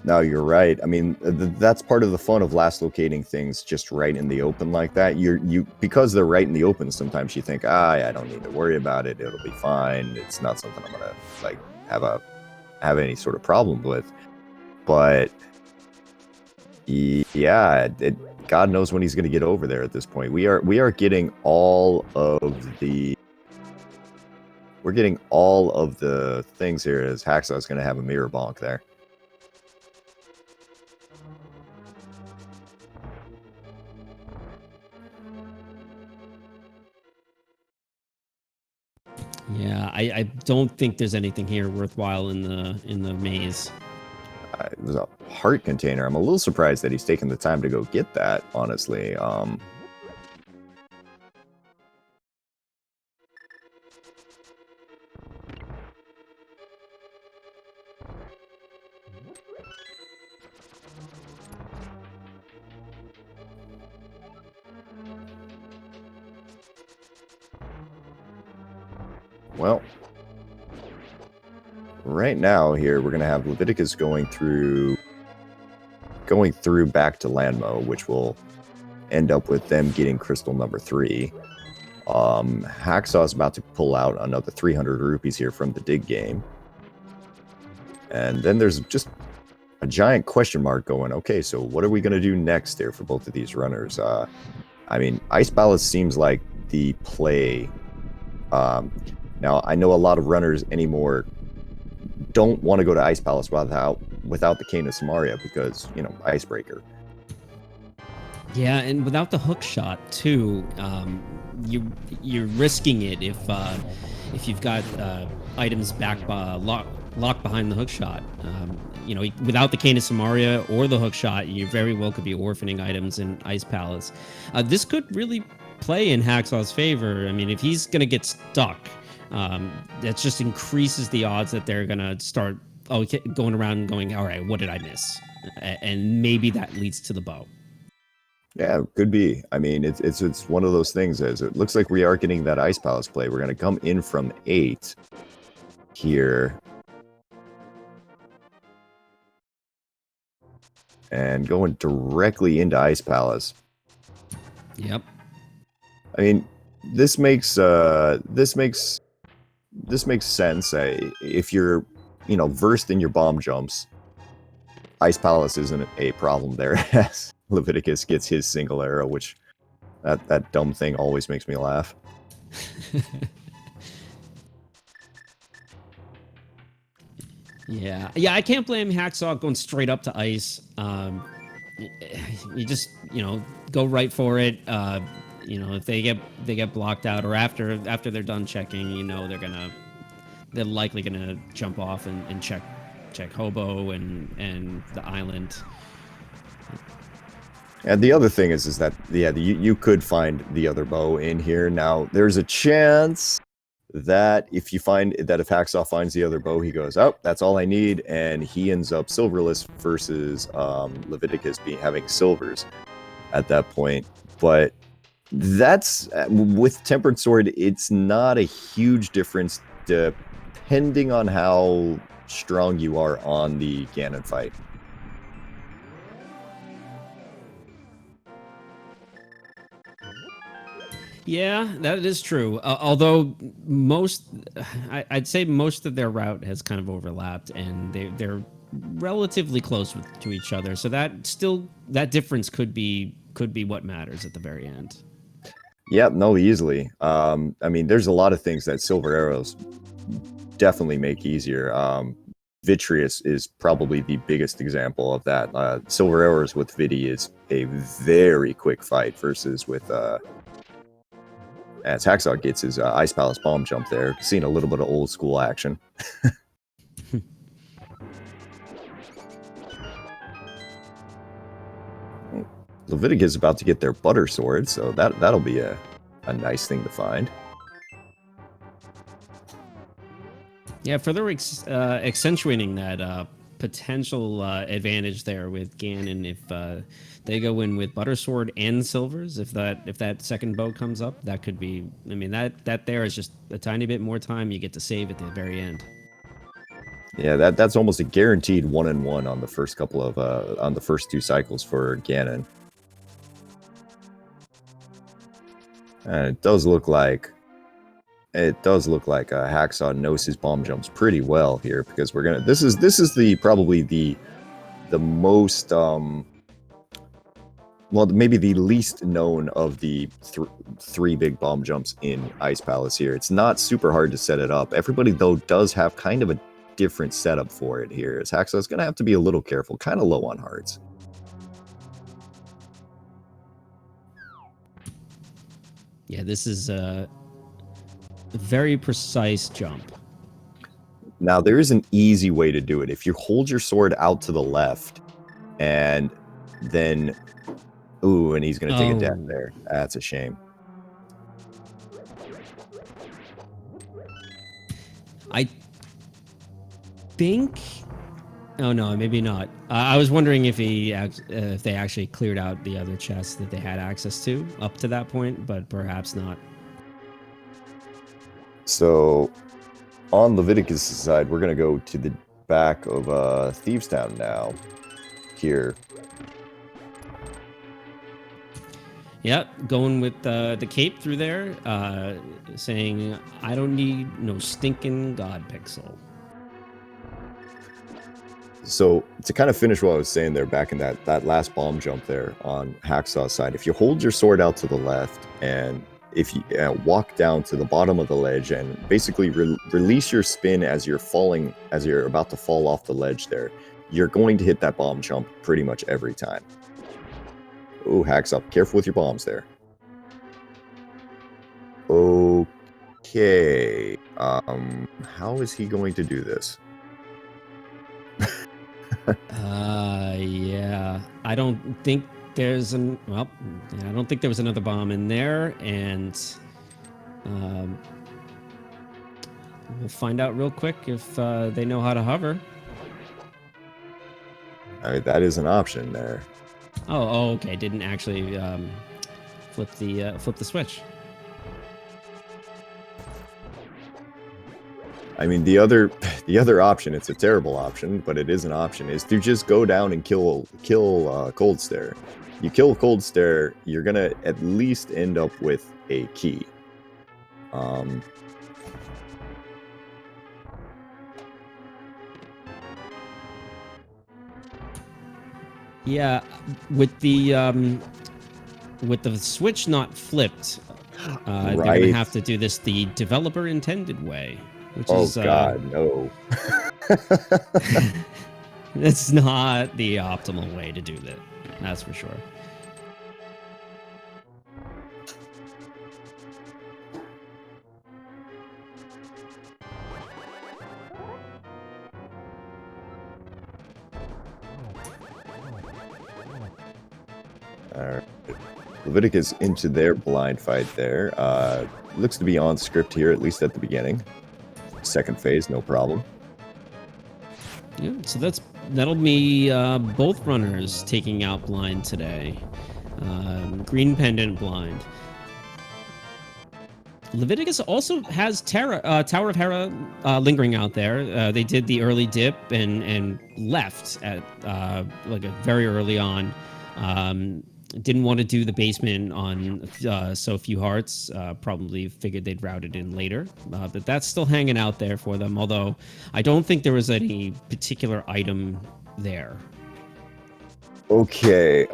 No, you're right. I mean, that's part of the fun of last locating things just right in the open like that. Because they're right in the open, sometimes you think, I don't need to worry about it. It'll be fine. It's not something I'm gonna like have any sort of problem with. But yeah, God knows when he's gonna get over there at this point. We are getting all of the things here as Hacksaw's gonna have a mirror bonk there. Yeah, I don't think there's anything here worthwhile in the maze. It was a heart container. I'm a little surprised that he's taken the time to go get that, honestly. Well, right now here we're gonna have Leviticus going through back to Landmo, which will end up with them getting crystal number 3. Hacksaw's about to pull out another 300 rupees here from the dig game, and then there's just a giant question mark going. Okay, so what are we gonna do next there for both of these runners? I mean, Ice Palace seems like the play. Now, I know a lot of runners anymore don't want to go to Ice Palace without the Cane of Samaria because, Icebreaker. Yeah, and without the hook shot too, you're risking it if you've got items locked behind the hook shot. Without the Cane of Samaria or the hook shot, you very well could be orphaning items in Ice Palace. This could really play in Hacksaw's favor. I mean, if he's gonna get stuck, that just increases the odds that they're gonna start going around and going, all right, what did I miss? And maybe that leads to the bow. Yeah, could be. I mean, it's one of those things. As it looks like we are getting that Ice Palace play. We're going to come in from 8 here. And going directly into Ice Palace. Yep. I mean, this makes sense. If you're, versed in your bomb jumps, Ice Palace isn't a problem there. As Leviticus gets his single arrow, which that dumb thing always makes me laugh. Yeah, I can't blame Hacksaw going straight up to ice. You just go right for it. If they get blocked out, or after they're done checking, they're likely gonna jump off and check Hobo and the island. And the other thing is that you could find the other bow in here. Now there's a chance that if Hacksaw finds the other bow, he goes, oh, that's all I need, and he ends up silverless versus Leviticus having silvers at that point. But that's with Tempered Sword, it's not a huge difference depending on how strong you are on the Ganon fight. Yeah, that is true. Although I'd say most of their route has kind of overlapped, and they're relatively close to each other. So that difference could be what matters at the very end. Yeah, no, easily. I mean, there's a lot of things that silver arrows definitely make easier. Vitreous is probably the biggest example of that. Silver arrows with Vidi is a very quick fight versus with as Hacksaw gets his Ice Palace bomb jump there. Seeing a little bit of old school action. Leviticus is about to get their butter sword, so that'll be a nice thing to find. Yeah, further accentuating that potential advantage there with Ganon if they go in with butter sword and silvers. If that second bow comes up, that could be. I mean, that there is just a tiny bit more time you get to save at the very end. Yeah, that's almost a guaranteed 1-1 on the first couple of on the first 2 cycles for Ganon. And it does look like Hacksaw knows his bomb jumps pretty well here, because we're gonna. This is probably the most well, maybe the least known of the 3 big bomb jumps in Ice Palace here. It's not super hard to set it up. Everybody though does have kind of a different setup for it here. As Hacksaw's gonna have to be a little careful, kind of low on hearts. Yeah, this is a very precise jump. Now, there is an easy way to do it. If you hold your sword out to the left, and then... Ooh, and he's going to take a death there. That's a shame. I think... Oh, no, maybe not. I was wondering if they actually cleared out the other chests that they had access to up to that point, but perhaps not. So, on Leviticus' side, we're going to go to the back of Thieves Town now. Here. Yep, going with the cape through there, saying, I don't need no stinking god pixel. So, to kind of finish what I was saying there, back in that last bomb jump there on Hacksaw's side, if you hold your sword out to the left, and if you walk down to the bottom of the ledge and basically release your spin as you're about to fall off the ledge there, you're going to hit that bomb jump pretty much every time. Oh, Hacksaw, careful with your bombs there. Okay. How is he going to do this? Yeah. I don't think there's I don't think there was another bomb in there, and we'll find out real quick if they know how to hover. I mean, that is an option there. Oh, okay. Didn't actually flip the switch. I mean, the other option, it's a terrible option, but it is an option, is to just go down and kill Cold Stare. You kill Cold Stare, you're gonna at least end up with a key. Yeah, with the switch not flipped, they're gonna Right. have to do this the developer intended way, which Oh is God, no. it's not the optimal way to do that. That's for sure. All right. Leviticus into their blind fight there. Looks to be on script here, at least at the beginning. Second phase, no problem. Yeah, so that'll be both runners taking out blind today. Green pendant blind. Leviticus also has Tower of Hera lingering out there. They did the early dip and left at like a very early on. Didn't want to do the basement on so few hearts. Probably figured they'd route it in later. But that's still hanging out there for them. Although I don't think there was any particular item there. Okay.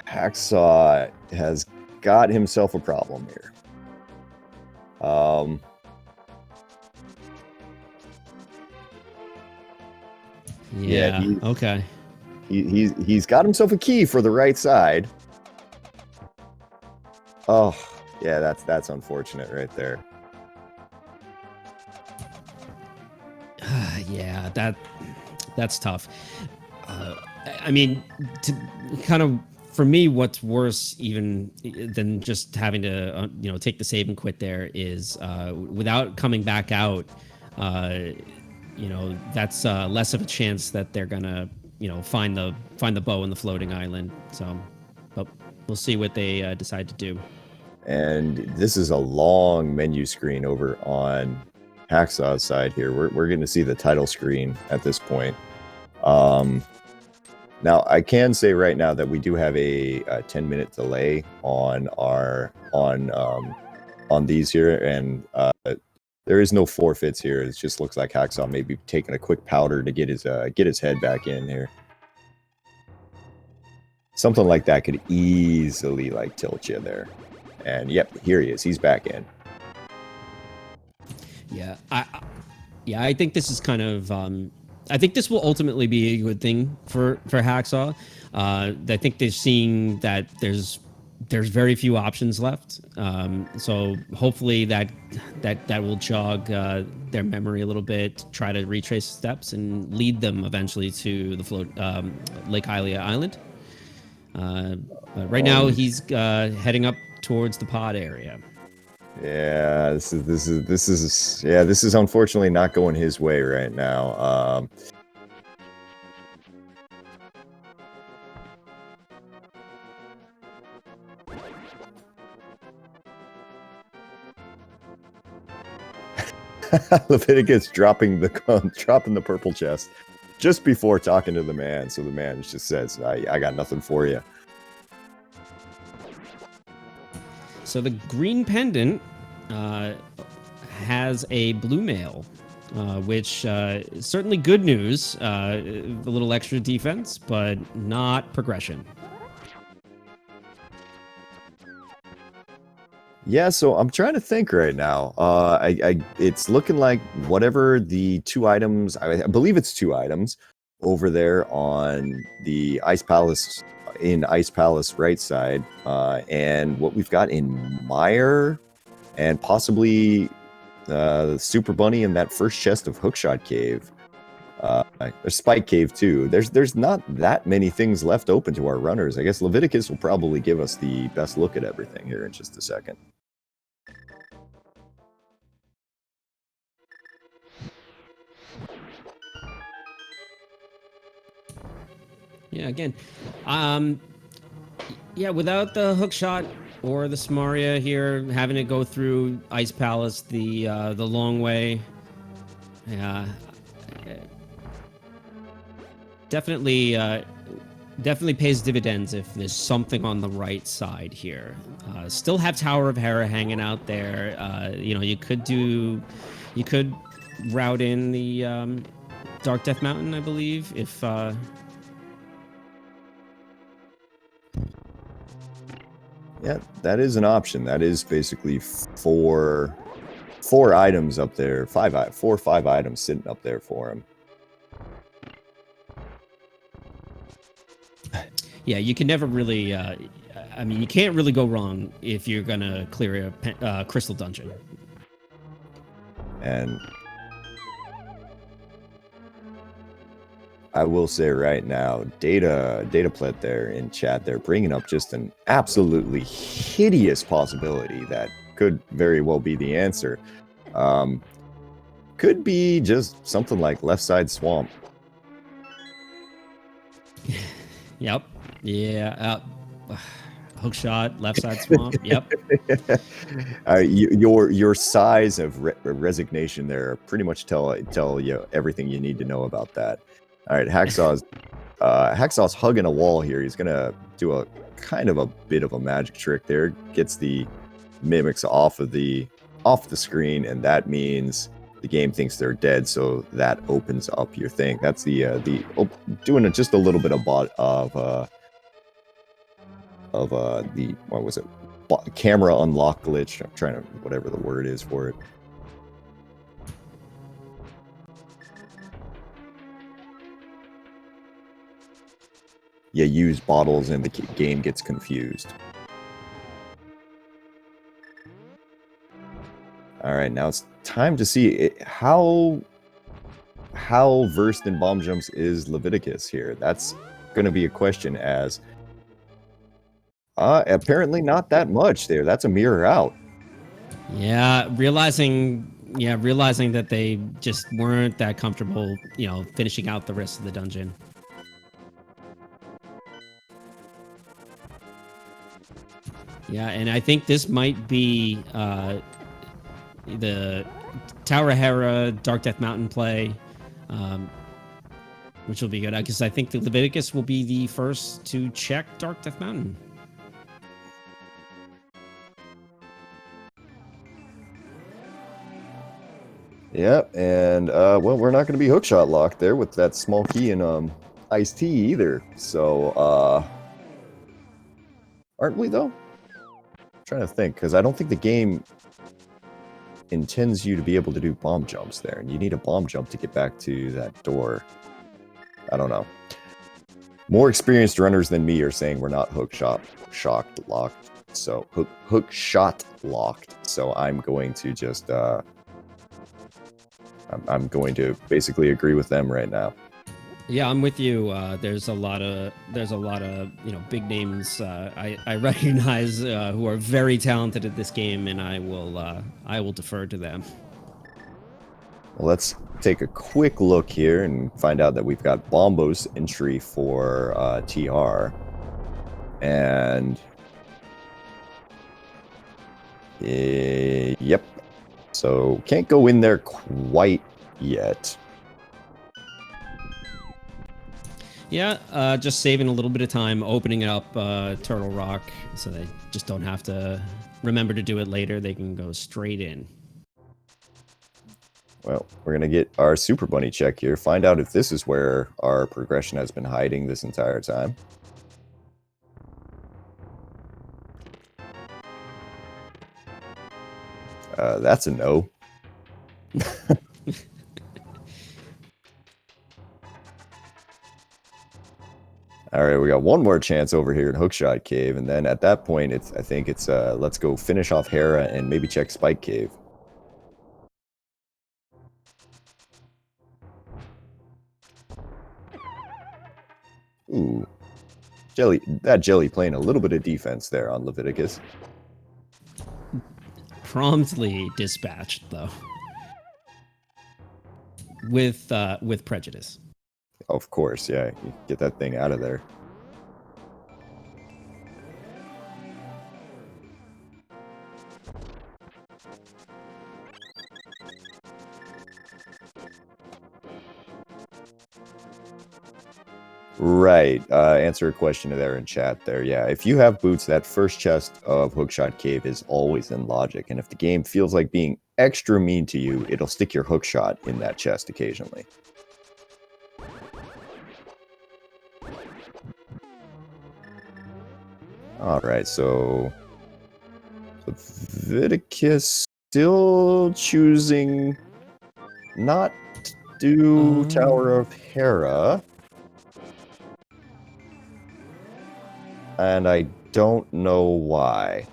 Hacksaw has got himself a problem here. Yeah. Okay. He's got himself a key for the right side. Oh, yeah, that's unfortunate right there. Yeah, that's tough. I mean, to kind of for me, what's worse even than just having to take the save and quit there is without coming back out. That's less of a chance that they're gonna find the bow in the floating island. So, but we'll see what they decide to do. And this is a long menu screen over on Hacksaw's side here. We're going to see the title screen at this point. Now, I can say right now that we do have a 10-minute delay on these here, and there is no forfeits here. It just looks like Hacksaw may be taking a quick powder to get his head back in here. Something like that could easily tilt you there. And yep, here he is. He's back in. Yeah, I think this is kind of. I think this will ultimately be a good thing for Hacksaw. I think they're seeing that there's very few options left. So hopefully that will jog their memory a little bit, try to retrace steps, and lead them eventually to the Lake Hylia Island. But right now he's heading up towards the pod area. Yeah, this is unfortunately not going his way right now. Leviticus dropping the purple chest just before talking to the man, so the man just says, I got nothing for you. So the green pendant has a blue mail, which is certainly good news. A little extra defense, but not progression. Yeah, so I'm trying to think right now. It's looking like whatever the two items, I believe it's two items over there on the Ice Palace right side, and what we've got in Mire, and possibly Super Bunny in that first chest of Hookshot Cave. There's Spike Cave too. There's not that many things left open to our runners. I guess Leviticus will probably give us the best look at everything here in just a second. Yeah, again, yeah, without the hook shot or the Samaria here, having to go through Ice Palace the long way. Yeah, definitely definitely pays dividends if there's something on the right side here. Still have Tower of Hera hanging out there. You know, you could route in the Dark Death Mountain, I believe, if Yeah, that is an option. That is basically four items up there, 4 or 5 items sitting up there for him. yeah, you can never really. I mean, you can't really go wrong if you're gonna clear a crystal dungeon. And I will say right now, Dataplet there in chat, they're bringing up just an absolutely hideous possibility that could very well be the answer. Could be just something like Left Side Swamp. Yep. Yeah. Hook shot, left side swamp. Yep. Your sighs of resignation there pretty much tell you everything you need to know about that. All right, Hacksaw's hugging a wall here. He's gonna do a kind of a bit of a magic trick there. Gets the mimics off the screen, and that means the game thinks they're dead. So that opens up your thing. That's doing just a little bit of the what was it? Camera unlock glitch. I'm trying to whatever the word is for it. You use bottles and the game gets confused. All right, now it's time to see how versed in bomb jumps is Leviticus here. That's going to be a question, as apparently not that much there. That's a mirror out. Yeah, realizing that they just weren't that comfortable, you know, finishing out the rest of the dungeon. Yeah, and I think this might be the Tower of Hera, Dark Death Mountain play, which will be good because I think the Leviticus will be the first to check Dark Death Mountain. Yep, and well, we're not going to be hookshot locked there with that small key and iced tea either. So, aren't we though? I'm trying to think, because I don't think the game intends you to be able to do bomb jumps there, and you need a bomb jump to get back to that door. I don't know. More experienced runners than me are saying we're not hook shot locked. So hook shot locked. So I'm going to just I'm going to basically agree with them right now. Yeah, I'm with you. There's a lot of you know, big names I recognize who are very talented at this game, and I will defer to them. Well, let's take a quick look here and find out that we've got Bombo's entry for TR, and yep. So can't go in there quite yet. Yeah, just saving a little bit of time, opening up Turtle Rock, so they just don't have to remember to do it later. They can go straight in. Well, we're going to get our Super Bunny check here, find out if this is where our progression has been hiding this entire time. That's a no. All right, we got one more chance over here in Hookshot Cave, and then at that point, I think it's let's go finish off Hera and maybe check Spike Cave. Ooh, Jelly playing a little bit of defense there on Leviticus. Promptly dispatched though, with prejudice. Of course, yeah, you get that thing out of there. Right. Answer a question there in chat there. Yeah, if you have boots, that first chest of Hookshot Cave is always in logic. And if the game feels like being extra mean to you, it'll stick your hookshot in that chest occasionally. All right, so Leviticus still choosing not to do Tower of Hera. And I don't know why.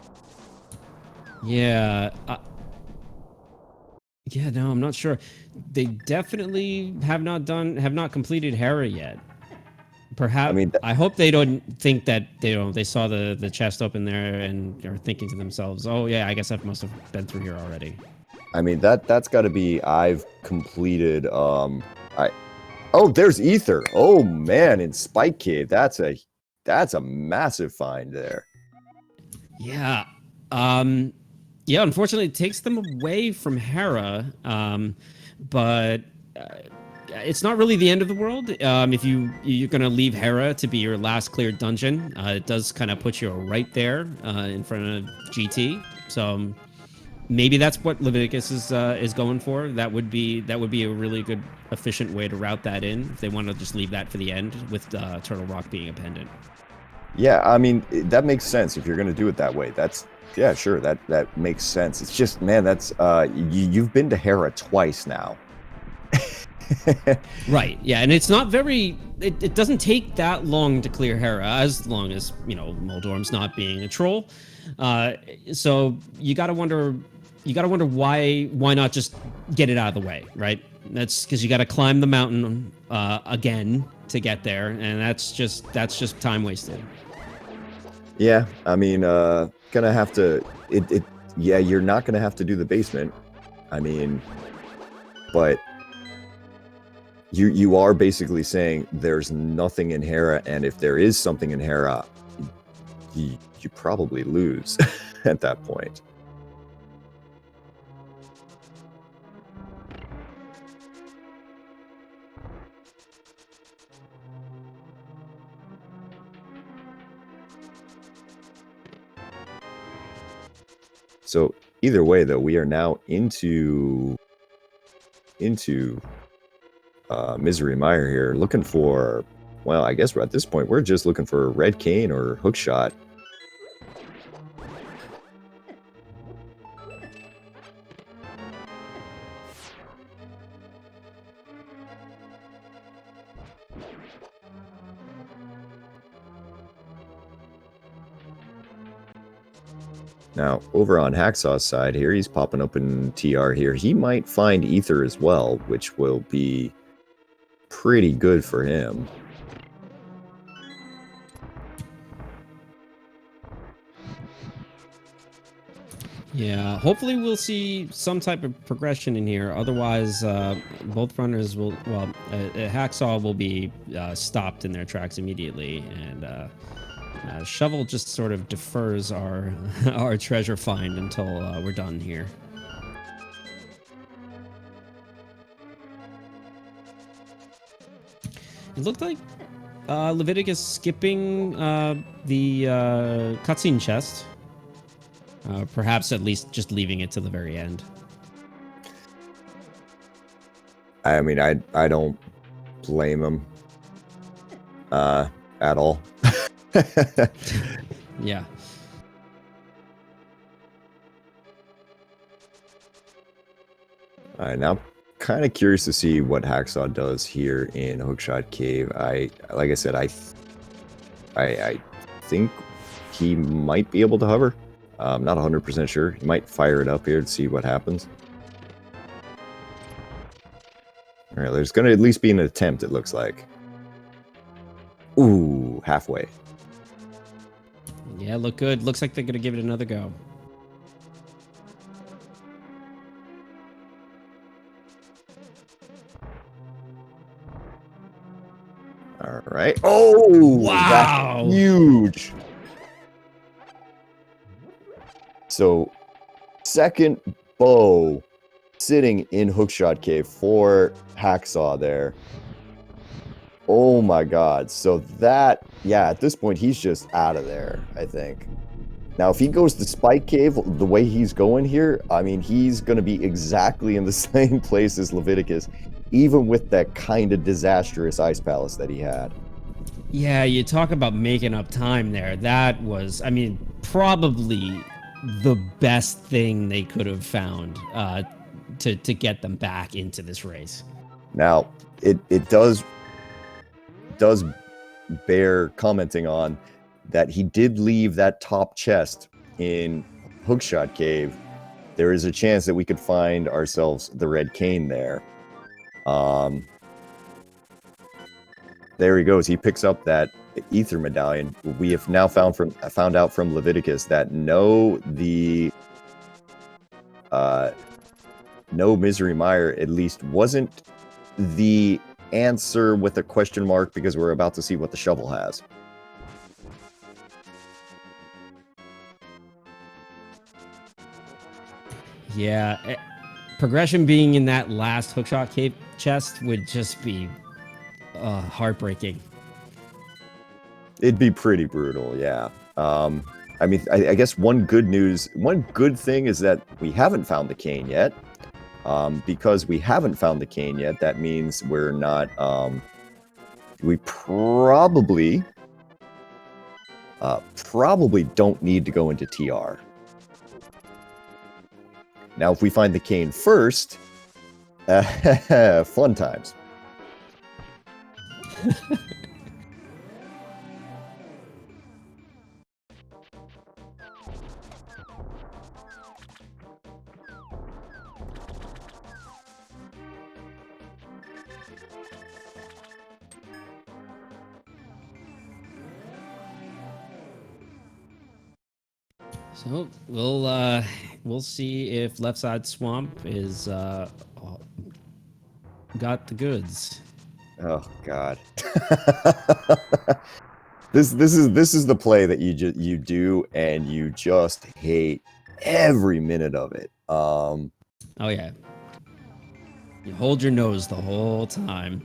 Yeah. Yeah, no, I'm not sure. They definitely have not completed Hera yet. Perhaps, I mean, I hope they don't think that they saw the chest open there and are thinking to themselves, "Oh yeah, I guess I must have been through here already." I mean that's got to be I've completed. Oh, there's Ether. Oh man, in Spike Cave, that's a massive find there. Yeah. Yeah, unfortunately, it takes them away from Hera, but it's not really the end of the world. If you're gonna leave Hera to be your last cleared dungeon, it does kind of put you right there in front of GT. So maybe that's what Leviticus is going for. That would be a really good, efficient way to route that in if they want to just leave that for the end with Turtle Rock being a pendant. Yeah, I mean that makes sense if you're gonna do it that way. Yeah, sure, that makes sense. It's just, man, that's you've been to Hera twice now. Right. Yeah, and it's not very. It doesn't take that long to clear Hera, as long as Moldorm's not being a troll. So you got to wonder. You got to wonder why not just get it out of the way, right? That's because you got to climb the mountain again to get there, and that's just time wasted. Yeah, I mean, gonna have to. Yeah, you're not gonna have to do the basement. I mean, but you are basically saying there's nothing in Hera, and if there is something in Hera, you probably lose at that point. So either way, though, we are now into Misery Mire here, looking for. Well, I guess at this point we're just looking for Red Cane or Hookshot. Now, over on Hacksaw's side here, he's popping up in TR here. He might find Ether as well, which will be pretty good for him. Yeah, hopefully we'll see some type of progression in here. Otherwise, both runners will. Well, Hacksaw will be stopped in their tracks immediately, and Shovel just sort of defers our our treasure find until we're done here. It looked like Leviticus skipping the cutscene chest. Perhaps at least just leaving it to the very end. I mean, I don't blame him at all. Yeah. All right, now kind of curious to see what Hacksaw does here in Hookshot Cave. Like I said, I think he might be able to hover. I'm not 100% sure. He might fire it up here to see what happens. All right, there's going to at least be an attempt, it looks like. Ooh, halfway. Yeah, look good. Looks like they're going to give it another go. All right. Oh, wow. That's huge. So, second bow sitting in Hookshot Cave for Hacksaw there. Oh my god. So that, yeah, at this point, he's just out of there, I think. Now, if he goes to Spike Cave the way he's going here, I mean, he's going to be exactly in the same place as Leviticus, even with that kind of disastrous ice palace that he had. Yeah, you talk about making up time there. That was, I mean, probably the best thing they could have found to get them back into this race. Now, it does bear commenting on that he did leave that top chest in Hookshot Cave. There is a chance that we could find ourselves the red cane there. There he goes. He picks up that ether medallion. We have now found out from Leviticus that no Misery Mire at least wasn't the answer with a question mark, because we're about to see what the shovel has. Yeah, progression being in that last Hookshot Cave chest would just be heartbreaking. It'd be pretty brutal, yeah. I mean, I guess one good thing is that we haven't found the cane yet. Because we haven't found the cane yet, that means we're not, we probably don't need to go into TR. Now, if we find the cane first, fun times. So we'll see if Left Side Swamp is got the goods. Oh God. This is the play that you do, and you just hate every minute of it. Oh yeah. You hold your nose the whole time.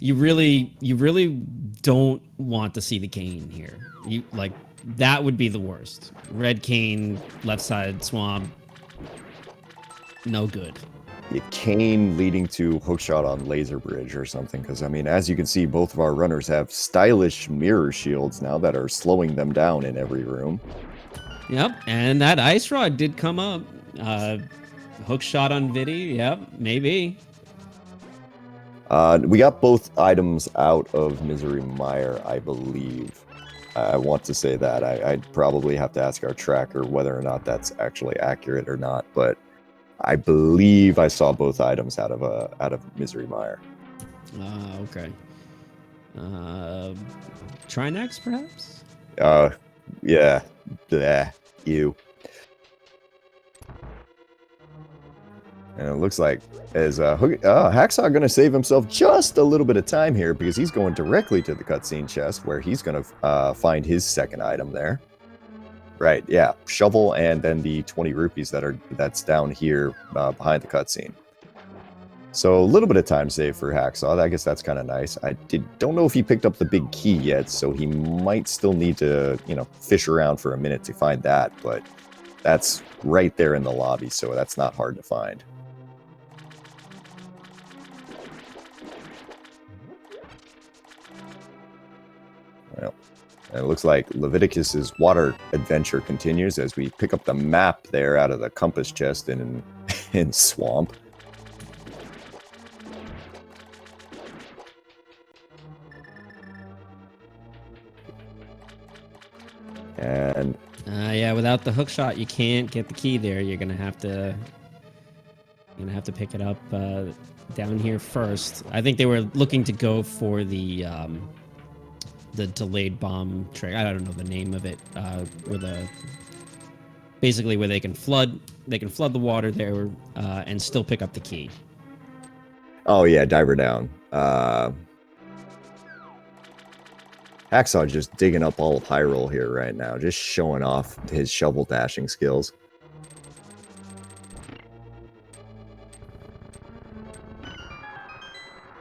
you really don't want to see the cane here. You like that would be the worst. Red cane, Left Side Swamp. No good. A cane leading to hookshot on Laser Bridge or something, because I mean, as you can see, both of our runners have stylish mirror shields now that are slowing them down in every room. Yep, and that ice rod did come up. Hookshot on Vidi, yep, maybe. We got both items out of Misery Mire, I believe. I want to say that. I'd probably have to ask our tracker whether or not that's actually accurate or not, but I believe I saw both items out of Misery Mire. Okay. Try next, perhaps? Yeah. Bleh. Ew. And it looks like Hacksaw going to save himself just a little bit of time here, because he's going directly to the cutscene chest where he's going to find his second item there. Right, yeah, shovel, and then the 20 rupees that's down here behind the cutscene. So a little bit of time saved for Hacksaw. I guess that's kind of nice. I don't know if he picked up the big key yet, so he might still need to, fish around for a minute to find that. But that's right there in the lobby, so that's not hard to find. Well, and it looks like Leviticus's water adventure continues as we pick up the map there out of the compass chest in Swamp. And yeah, without the hook shot, you can't get the key there. You're gonna have to pick it up down here first. I think they were looking to go for the delayed bomb trick. I don't know the name of it. Basically where they can flood the water there and still pick up the key. Oh yeah, diver down. Hacksaw just digging up all of Hyrule here right now, just showing off his shovel dashing skills.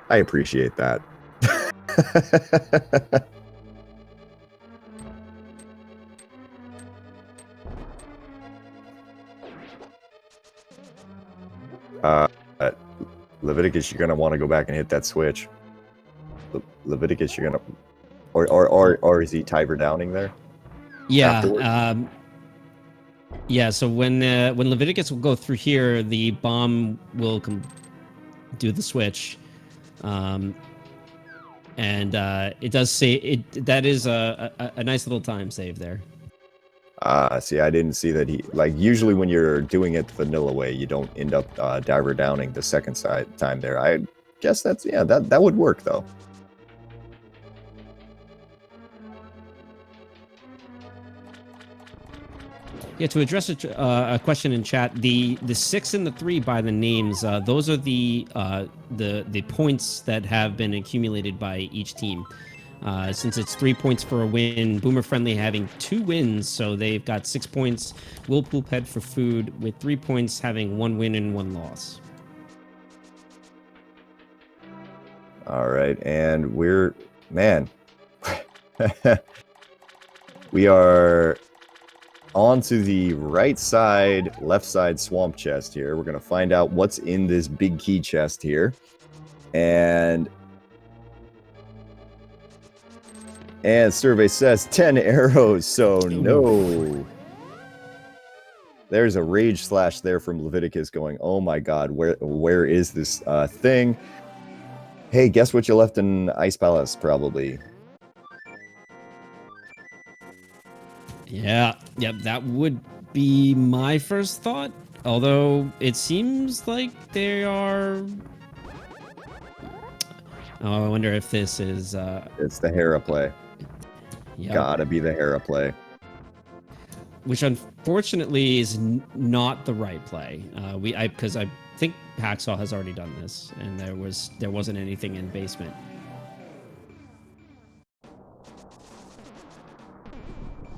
I appreciate that. uh, Leviticus, you're gonna want to go back and hit that switch. Leviticus, you're gonna, or is he timer downing there? Yeah. Yeah. So when Leviticus will go through here, the bomb will do the switch, and it does say it. That is a nice little time save there. See, I didn't see that he, like, usually when you're doing it the vanilla way, you don't end up diver downing the second time there. I guess that's, yeah, that would work, though. Yeah, to address a question in chat, the 6 and the 3 by the names, those are the points that have been accumulated by each team. Since it's 3 points for a win, Boomer Friendly having 2 wins, so they've got 6 points. Whirlpool Ped for food with 3 points, having 1 win and 1 loss. All right, and we're, man, we are onto the right side, left side swamp chest here. We're gonna find out what's in this big key chest here, and survey says 10 arrows, so no. There's a rage slash there from Leviticus going, oh my god, where is this thing? Hey, guess what you left in Ice Palace, probably. Yeah, yep, that would be my first thought. Although it seems like they are. Oh, I wonder if this is. It's the Hera play. Yep. Gotta be the Hera play. Which unfortunately is not the right play. Because I think Hacksaw has already done this, and there wasn't anything in basement.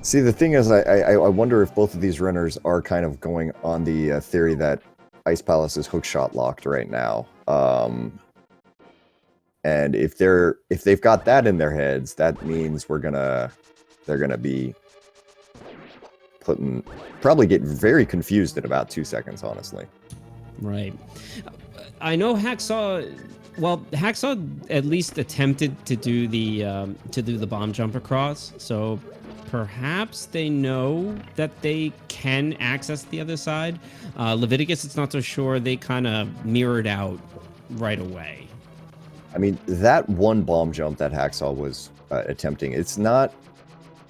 See, the thing is, I wonder if both of these runners are kind of going on the theory that Ice Palace is hookshot locked right now. And if they've got that in their heads, that means they're gonna be probably get very confused in about 2 seconds, honestly. Right. I know Hacksaw. Well, Hacksaw at least attempted to do the bomb jump across, so perhaps they know that they can access the other side. Leviticus, it's not so sure. They kind of mirrored out right away. I mean, that one bomb jump that Hacksaw was attempting, it's not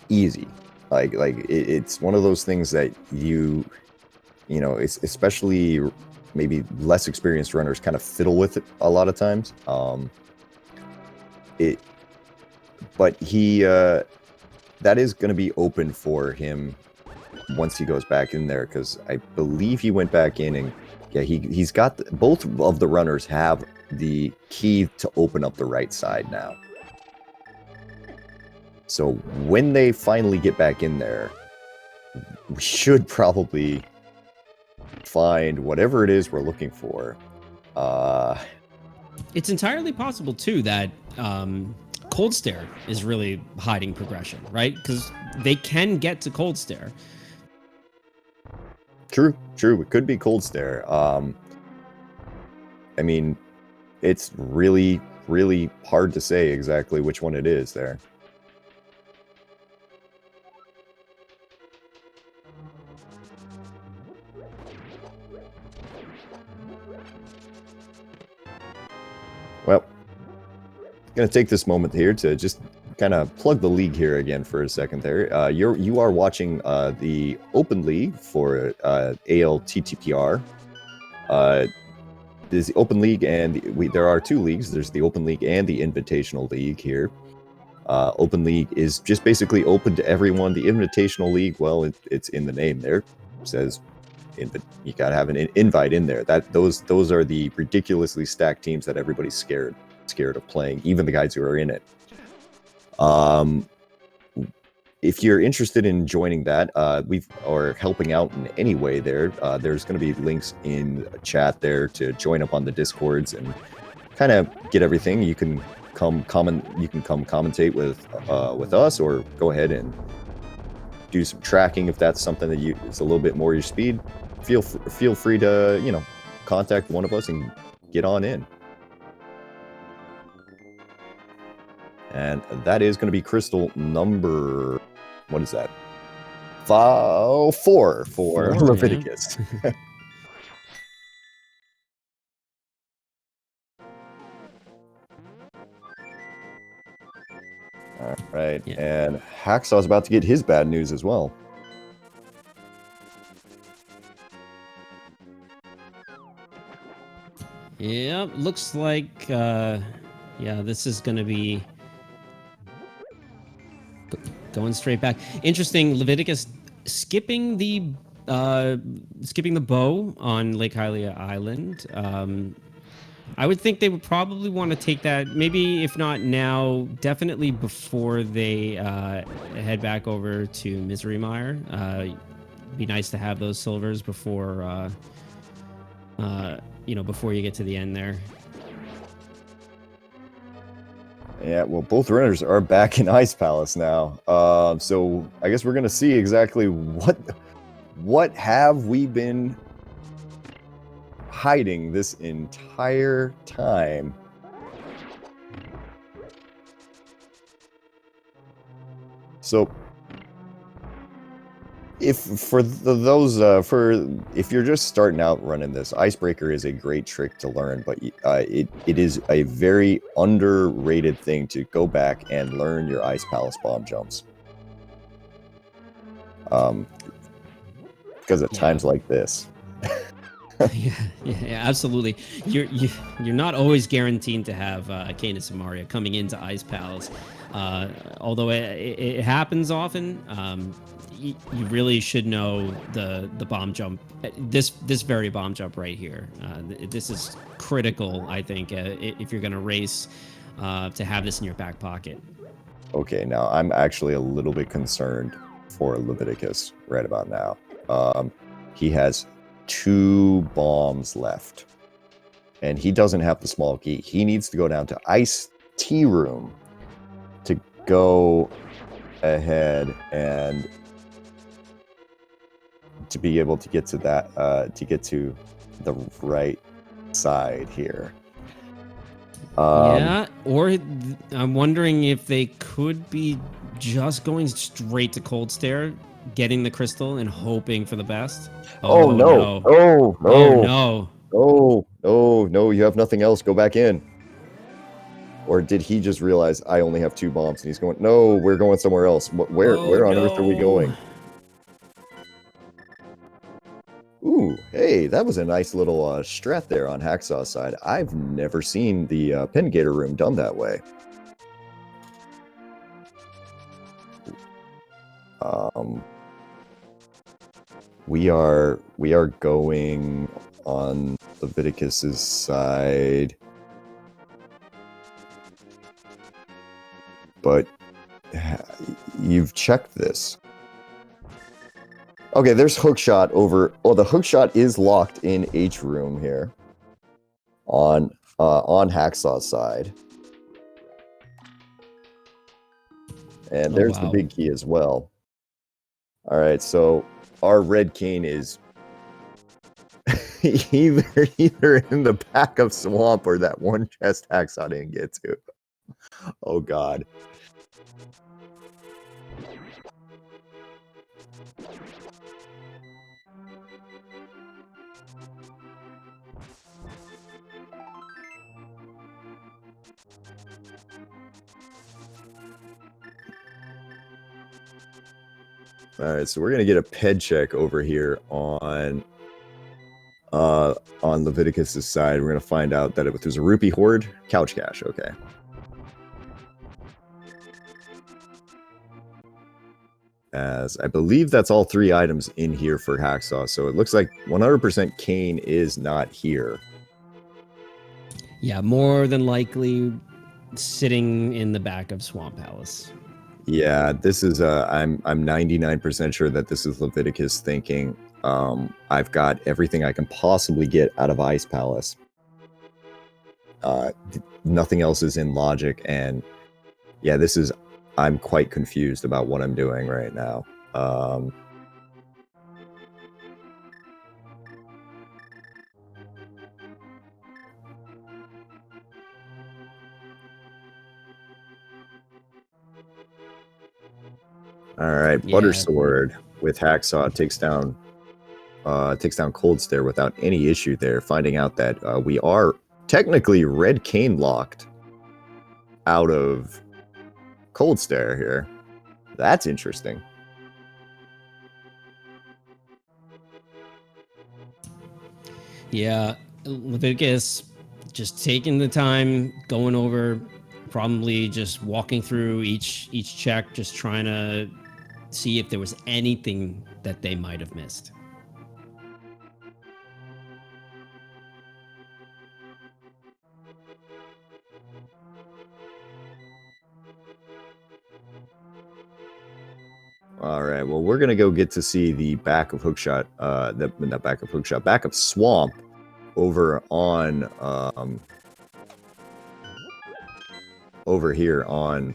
easy. It's one of those things that you know, it's especially maybe less experienced runners kind of fiddle with it a lot of times. But he that is going to be open for him once he goes back in there, because I believe he went back in, and yeah, he's got both of the runners have the key to open up the right side now. So when they finally get back in there, we should probably find whatever it is we're looking for. It's entirely possible too that Cold Stare is really hiding progression, right? Because they can get to Cold Stare. True. It could be Cold Stare. I mean, it's really, really hard to say exactly which one it is there. Well, I'm going to take this moment here to just kind of plug the league here again for a second there. You are watching the Open League for ALTTPR. There's the Open League, and there are 2 leagues. There's the Open League and the Invitational League here. Open League is just basically open to everyone. The Invitational League, well, it's in the name there. It says you gotta have an invite in there. Those are the ridiculously stacked teams that everybody's scared of playing, even the guys who are in it. If you're interested in joining that, or helping out in any way there, there's going to be links in chat there to join up on the Discords and kind of get everything. You can come commentate with us, or go ahead and do some tracking if that's something that it's a little bit more your speed. Feel free to contact one of us and get on in. And that is going to be crystal number, what is that? 4 for Leviticus. Yeah. All right, yeah. And Hacksaw's about to get his bad news as well. Yeah, looks like, yeah, this is going to be going straight back. Interesting, Leviticus skipping the bow on Lake Hylia Island. I would think they would probably want to take that, maybe if not now, definitely before they head back over to Misery Mire. Be nice to have those silvers before before you get to the end there. Yeah, well, both runners are back in Ice Palace now. So I guess we're gonna see exactly what have we been hiding this entire time. So if you're just starting out running this, Icebreaker is a great trick to learn, but it is a very underrated thing to go back and learn your Ice Palace bomb jumps. Because at times like this. yeah, absolutely. You're not always guaranteed to have Canis and Maria coming into Ice Palace, although it happens often. You really should know the bomb jump. This very bomb jump right here. This is critical, I think, if you're going to race, to have this in your back pocket. Okay, now I'm actually a little bit concerned for Leviticus right about now. He has 2 bombs left, and he doesn't have the small key. He needs to go down to Ice Tea Room to go ahead and to be able to get to that, to get to the right side here. Yeah, or I'm wondering if they could be just going straight to Cold Stare, getting the crystal and hoping for the best. Oh no! Oh no! Oh no! Oh, you have nothing else. Go back in. Or did he just realize I only have 2 bombs and he's going, no, we're going somewhere else. Where on earth are we going? Ooh, hey, that was a nice little strat there on Hacksaw's side. I've never seen the Pin Gator room done that way. We are going on Leviticus's side, but you've checked this. Okay, there's hookshot over. Oh, the hookshot is locked in H room here on Hacksaw's side, and there's the big key as well. All right, so our red cane is either in the back of swamp or that one chest Hacksaw didn't get to. Oh God. All right, so we're gonna get a ped check over here on Leviticus's side. We're gonna find out that if there's a rupee hoard, couch cash. Okay. As I believe that's all 3 items in here for Hacksaw, so it looks like 100% Kane is not here. Yeah, more than likely sitting in the back of Swamp Palace. Yeah, this is I'm 99% sure that this is Leviticus thinking, I've got everything I can possibly get out of Ice Palace. Nothing else is in logic, and yeah, I'm quite confused about what I'm doing right now. All right, Yeah. Butter Sword with Hacksaw takes down Cold Stare without any issue there, finding out that we are technically Red Cane locked out of Cold Stare here. That's interesting. Yeah, Leviticus just taking the time, going over, probably just walking through each check, just trying to see if there was anything that they might have missed. All right, well, we're gonna go get to see the back of Hookshot, not back of Hookshot, back of Swamp, over on over here on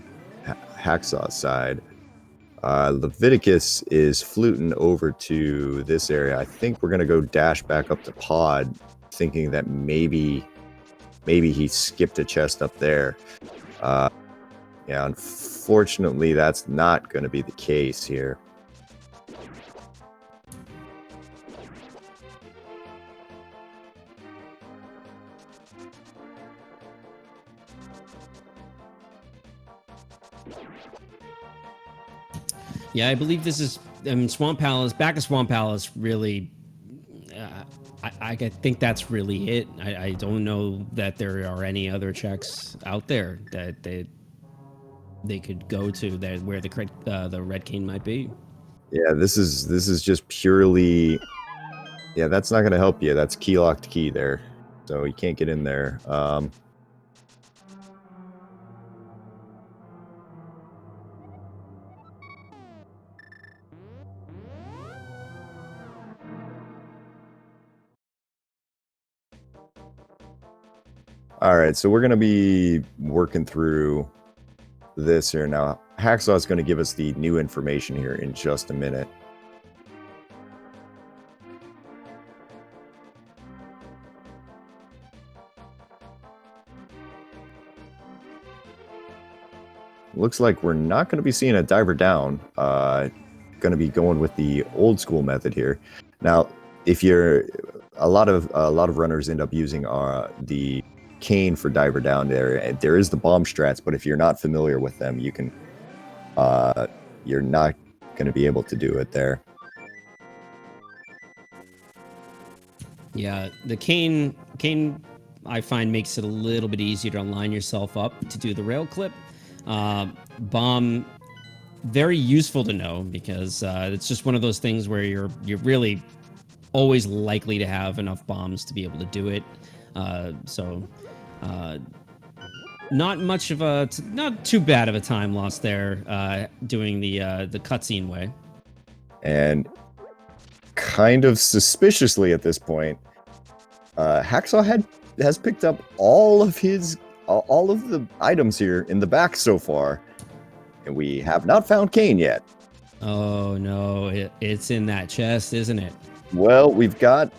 Hacksaw's side. Leviticus is fluting over to this area. I think we're gonna go dash back up to Pod, thinking that maybe he skipped a chest up there. Yeah, unfortunately, that's not going to be the case here. Yeah, I believe this is Swamp Palace. Back of Swamp Palace really. I think that's really it. I don't know that there are any other checks out there that they could go to that where the Red Cane might be. Yeah, this is just purely. Yeah, that's not going to help you. That's key locked key there, so you can't get in there. All right, so we're going to be working through this here now. Hacksaw is going to give us the new information here in just a minute. Looks like we're not going to be seeing a diver down. Going to be going with the old school method here. Now, if you're a lot of runners end up using the cane for diver down there, and there is the bomb strats, but if you're not familiar with them, you can you're not going to be able to do it there. Yeah, the cane I find makes it a little bit easier to line yourself up to do the rail clip. Bomb, very useful to know because it's just one of those things where you're really always likely to have enough bombs to be able to do it. Not much of not too bad of a time lost there doing the cutscene way. And kind of suspiciously at this point, Hacksaw has picked up all of the items here in the back so far, and we have not found Kane yet. Oh no, it's in that chest, isn't it? Well, we've got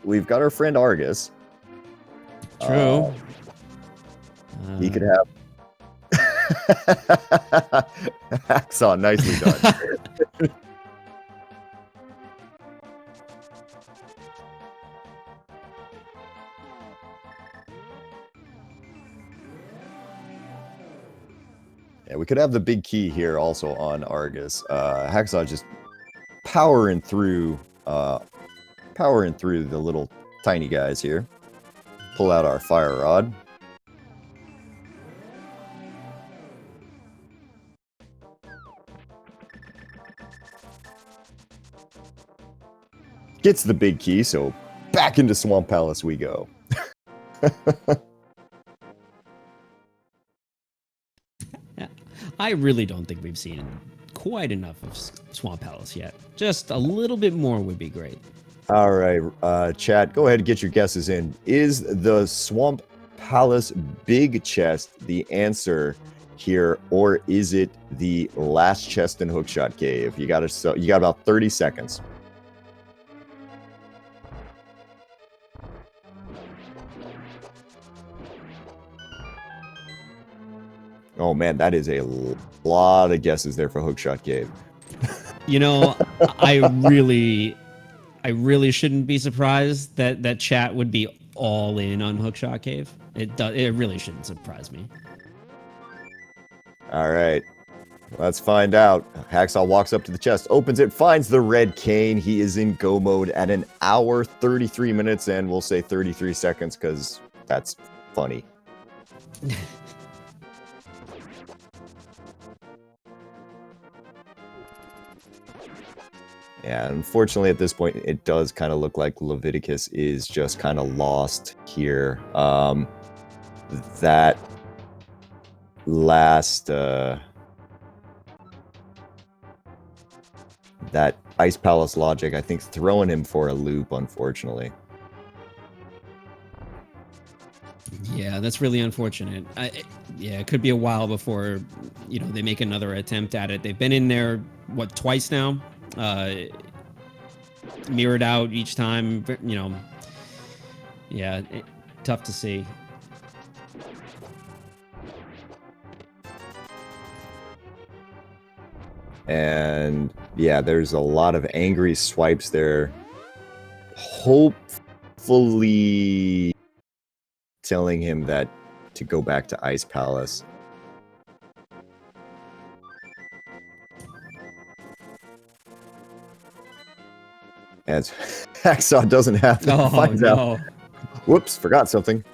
our friend Argus. True. He could have Hacksaw, nicely done. Yeah, we could have the big key here also on Argus. Hacksaw just powering through the little tiny guys here. Pull out our fire rod. Gets the big key, so back into Swamp Palace we go. I really don't think we've seen quite enough of Swamp Palace yet. Just a little bit more would be great. All right, chat, go ahead and get your guesses in. Is the Swamp Palace big chest the answer here, or is it the last chest in Hookshot Cave? You got about 30 seconds. Oh man, that is a lot of guesses there for Hookshot Cave. You know, I really shouldn't be surprised that chat would be all in on Hookshot Cave. It really shouldn't surprise me. All right, let's find out. Hacksaw walks up to the chest, opens it, finds the red cane. He is in go mode at 1 hour, 33 minutes, and we'll say 33 seconds because that's funny. Yeah, unfortunately at this point, it does kind of look like Leviticus is just kind of lost here. That last that Ice Palace logic, I think, throwing him for a loop, unfortunately. Yeah, that's really unfortunate. Yeah, it could be a while before, you know, they make another attempt at it. They've been in there, what, twice now? Mirrored out each time, you know. Yeah, tough to see. And yeah, there's a lot of angry swipes there. Hopefully telling him that to go back to Ice Palace. As Hacksaw doesn't have to find out. Whoops, forgot something.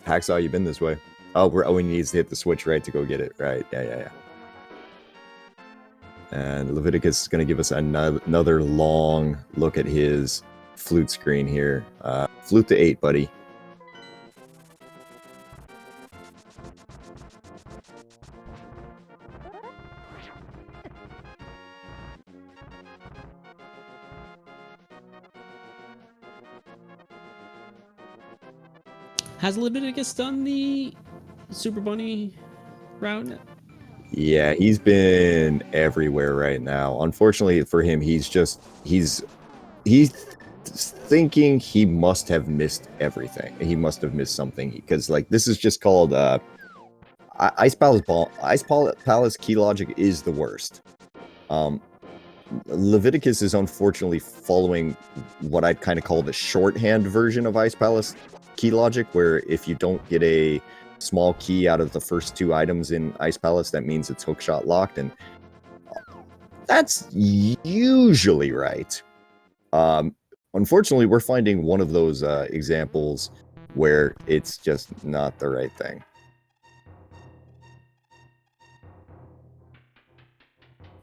Hacksaw, you've been this way. Oh, he needs to hit the switch right to go get it. Right, yeah. And Leviticus is going to give us another long look at his flute screen here. Flute to 8, buddy. Has Leviticus done the Super Bunny route? Yeah, he's been everywhere right now. Unfortunately for him, he's thinking he must have missed everything. He must have missed something because, like, this is just called Ice Palace key logic is the worst. Leviticus is unfortunately following what I'd kind of call the shorthand version of Ice Palace key logic, where if you don't get a small key out of the first 2 items in Ice Palace, that means it's hookshot locked, and that's usually right. Unfortunately, we're finding one of those examples where it's just not the right thing.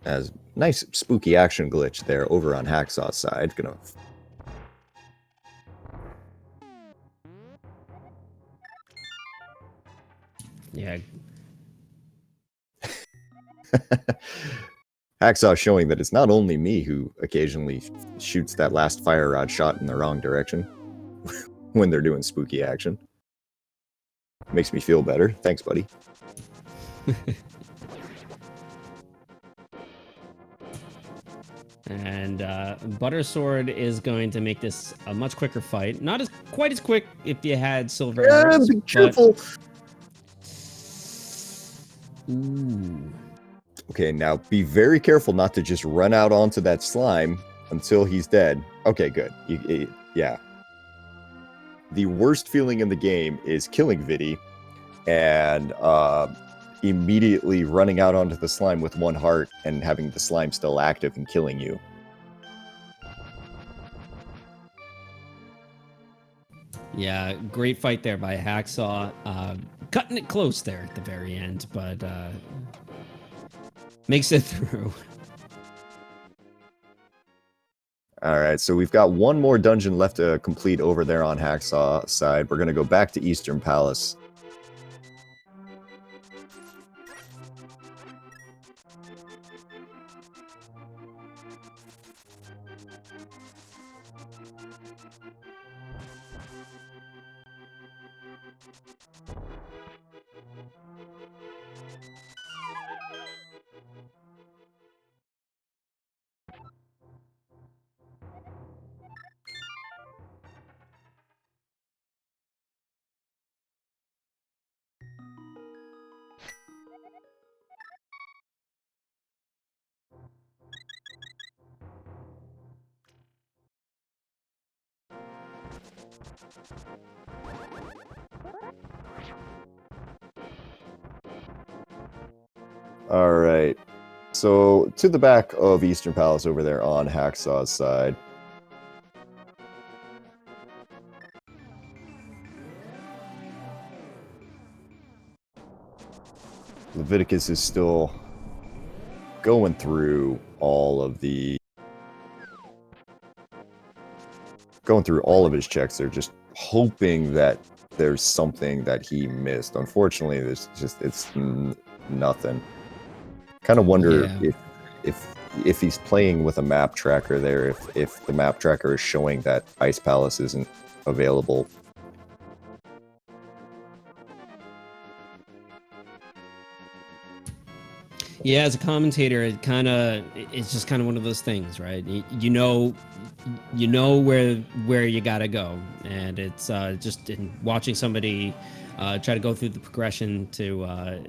As nice spooky action glitch there over on Hacksaw's side. Gonna Yeah. Hacksaw showing that it's not only me who occasionally shoots that last fire rod shot in the wrong direction when they're doing spooky action. Makes me feel better. Thanks, buddy. And Buttersword is going to make this a much quicker fight. Not quite as quick if you had silver arrows, be careful. Ooh. Okay, now be very careful not to just run out onto that slime until he's dead. Okay, good. Yeah. The worst feeling in the game is killing Viddy and immediately running out onto the slime with 1 heart and having the slime still active and killing you. Yeah, great fight there by Hacksaw. Cutting it close there at the very end, but makes it through. All right, so we've got 1 more dungeon left to complete over there on Hacksaw's side. We're going to go back to Eastern Palace. All right. So to the back of Eastern Palace over there on Hacksaw's side. Leviticus is still going through all of his checks. They're just hoping that there's something that he missed. Unfortunately, it's nothing. Kind of wonder if he's playing with a map tracker there, if the map tracker is showing that Ice Palace isn't available. Yeah, as a commentator, it's just kind of one of those things, right? You know where you gotta go, and it's just in watching somebody try to go through the progression to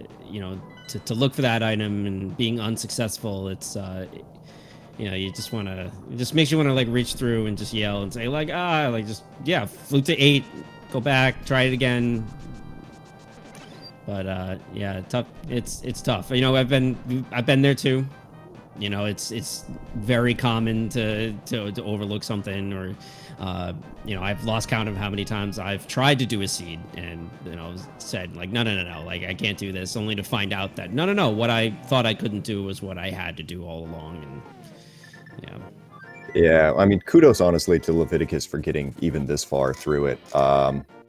to look for that item and being unsuccessful. It's you just makes you want to like reach through and just yell and say like flute to 8, go back, try it again. But yeah, tough. It's tough. I've been there too. It's very common to overlook something, or I've lost count of how many times I've tried to do a seed and said like no, like I can't do this, only to find out that no, what I thought I couldn't do was what I had to do all along. And yeah, I mean, kudos honestly to Leviticus for getting even this far through it.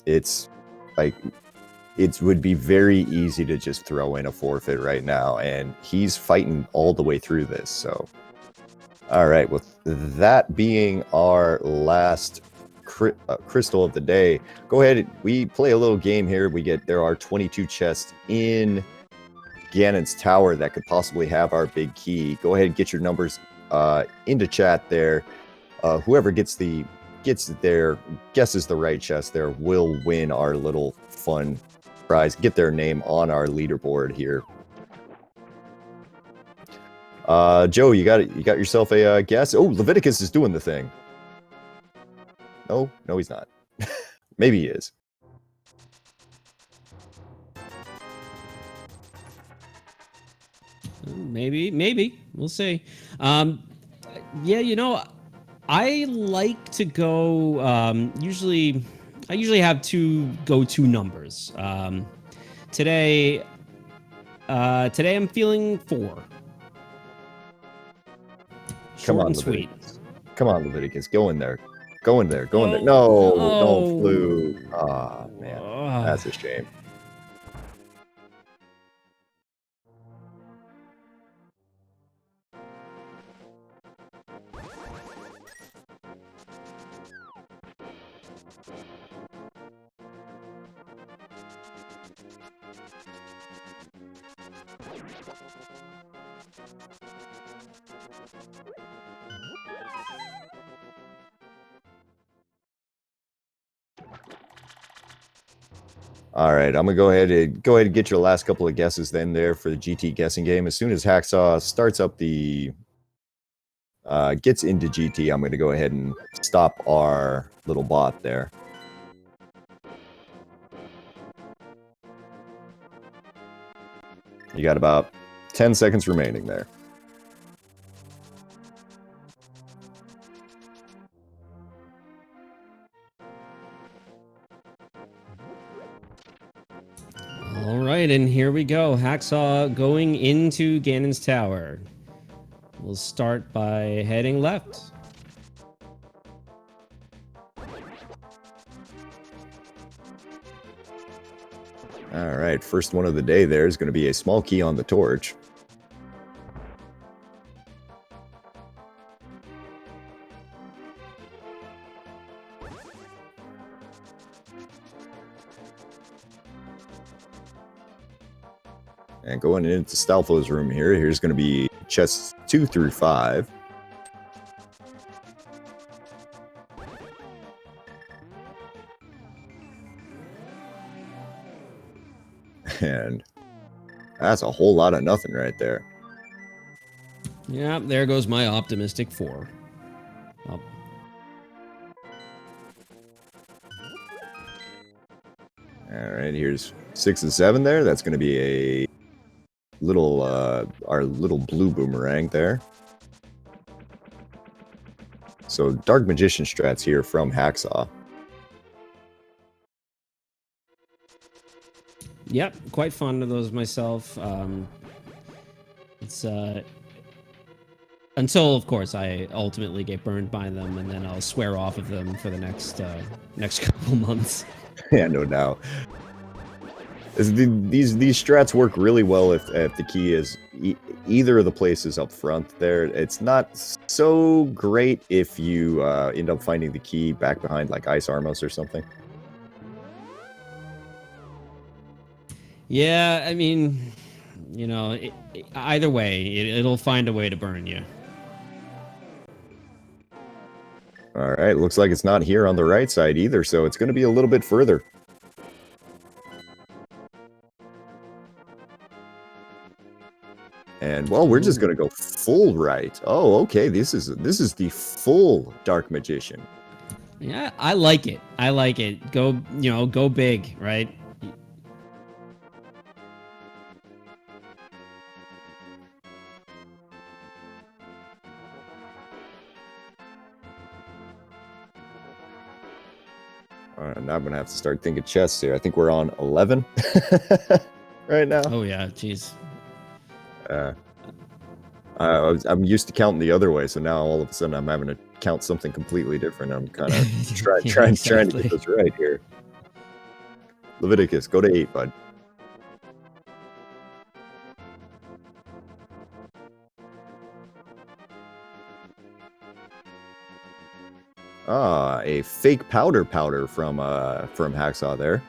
It's like it would be very easy to just throw in a forfeit right now, and he's fighting all the way through this. So, all right, with that being our last crystal of the day, go ahead. We play a little game here. There are 22 chests in Ganon's tower that could possibly have our big key. Go ahead and get your numbers into chat there. Whoever guesses the right chest there will win our little fun prize. Get their name on our leaderboard here. Joe, you got yourself a guess? Oh, Leviticus is doing the thing. No, he's not. Maybe he is. Maybe we'll see. Yeah, I like to go. I usually have two go-to numbers. Today I'm feeling 4. Short and sweet. Come on, Leviticus. Go in there. Go in there. No, don't flew. Ah, man. That's a shame. All right, I'm gonna go ahead and get your last couple of guesses then there for the GT guessing game. As soon as Hacksaw starts up gets into GT, I'm gonna go ahead and stop our little bot there. You got about 10 seconds remaining there. All right, and here we go. Hacksaw going into Ganon's tower. We'll start by heading left. All right, first one of the day there is going to be a small key on the torch. And going into Stalfo's room here, here's going to be chests 2 through 5. And that's a whole lot of nothing right there. Yeah, there goes my optimistic 4. Oh. All right, here's 6 and 7 there. That's going to be a little, our little blue boomerang there. So Dark Magician strats here from Hacksaw. Yep, quite fond of those myself. It's until, of course, I ultimately get burned by them, and then I'll swear off of them for the next couple months. Yeah, no doubt. These strats work really well if the key is either of the places up front there. It's not so great if you end up finding the key back behind like Ice Armos or something. Yeah, I mean, you know, either way, it'll find a way to burn you. All right, looks like it's not here on the right side either, so it's going to be a little bit further. And well, we're just going to go full right. Oh, okay, this is the full Dark Magician. Yeah, I like it. I like it. Go, you know, go big, right? Now I'm going to have to start thinking chests here. I think we're on 11 right now. Oh, yeah, jeez. I'm used to counting the other way, so now all of a sudden I'm having to count something completely different. I'm kind of trying to get this right here. Leviticus, go to 8, bud. Ah, a fake powder from Hacksaw there.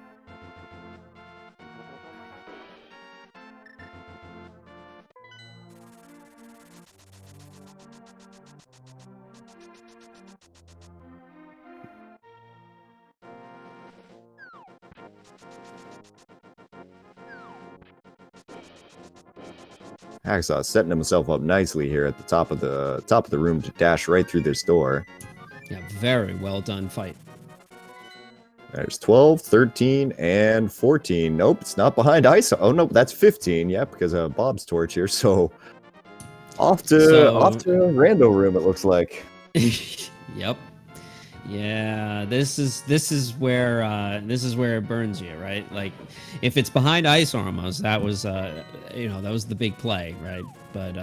Hacksaw setting himself up nicely here at the top of the room to dash right through this door. Yeah, very well done fight. There's 12, 13, and 14. Nope, it's not behind Ice. Oh, no, that's 15. Yeah, because of Bob's torch here. So off to rando room, it looks like. Yep. Yeah, this is where it burns you, right? Like, if it's behind Ice Armos, that was that was the big play, right? But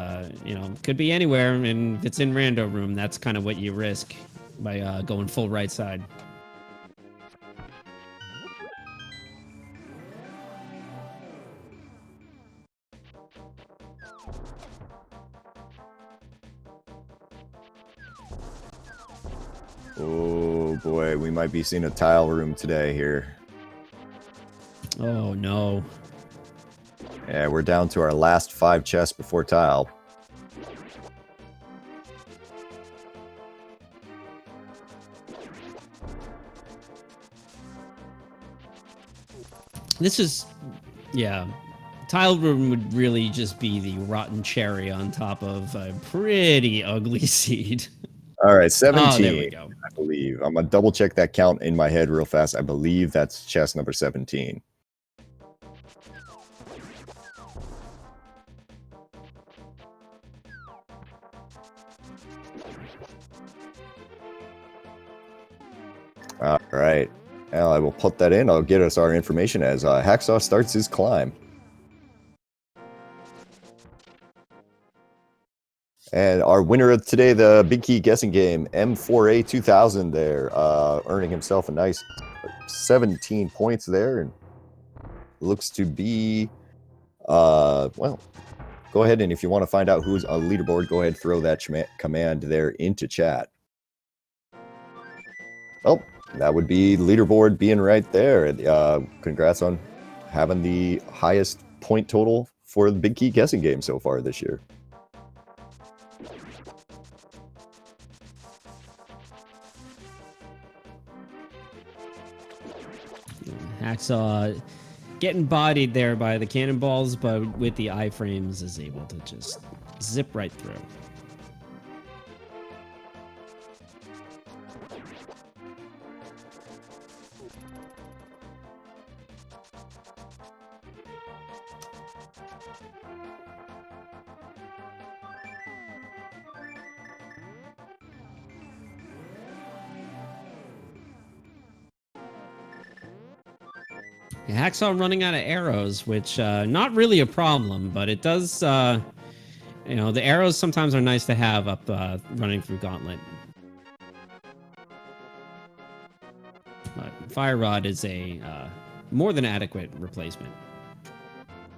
could be anywhere, and if it's in rando room, that's kind of what you risk by going full right side. Oh boy, we might be seeing a tile room today here. Oh no. Yeah, we're down to our last 5 chests before tile. This is, yeah. Tile room would really just be the rotten cherry on top of a pretty ugly seed. All right, 17. Oh, there we go. I believe. I'm gonna double check that count in my head real fast. I believe that's chest number 17. All right. Well, I will put that in. I'll get us our information as Hacksaw starts his climb. And our winner of today, the Big Key guessing game, M4A2000 there, earning himself a nice 17 points there. And looks to be, well, go ahead and if you want to find out who's on leaderboard, go ahead, throw that command there into chat. Oh, that would be leaderboard being right there. Congrats on having the highest point total for the big key guessing game so far this year. Hacksaw getting bodied there by the cannonballs, but with the iframes is able to just zip right through. Hacksaw running out of arrows, which not really a problem, but it does, you know, the arrows sometimes are nice to have up running through Gauntlet. But Fire Rod is a more than adequate replacement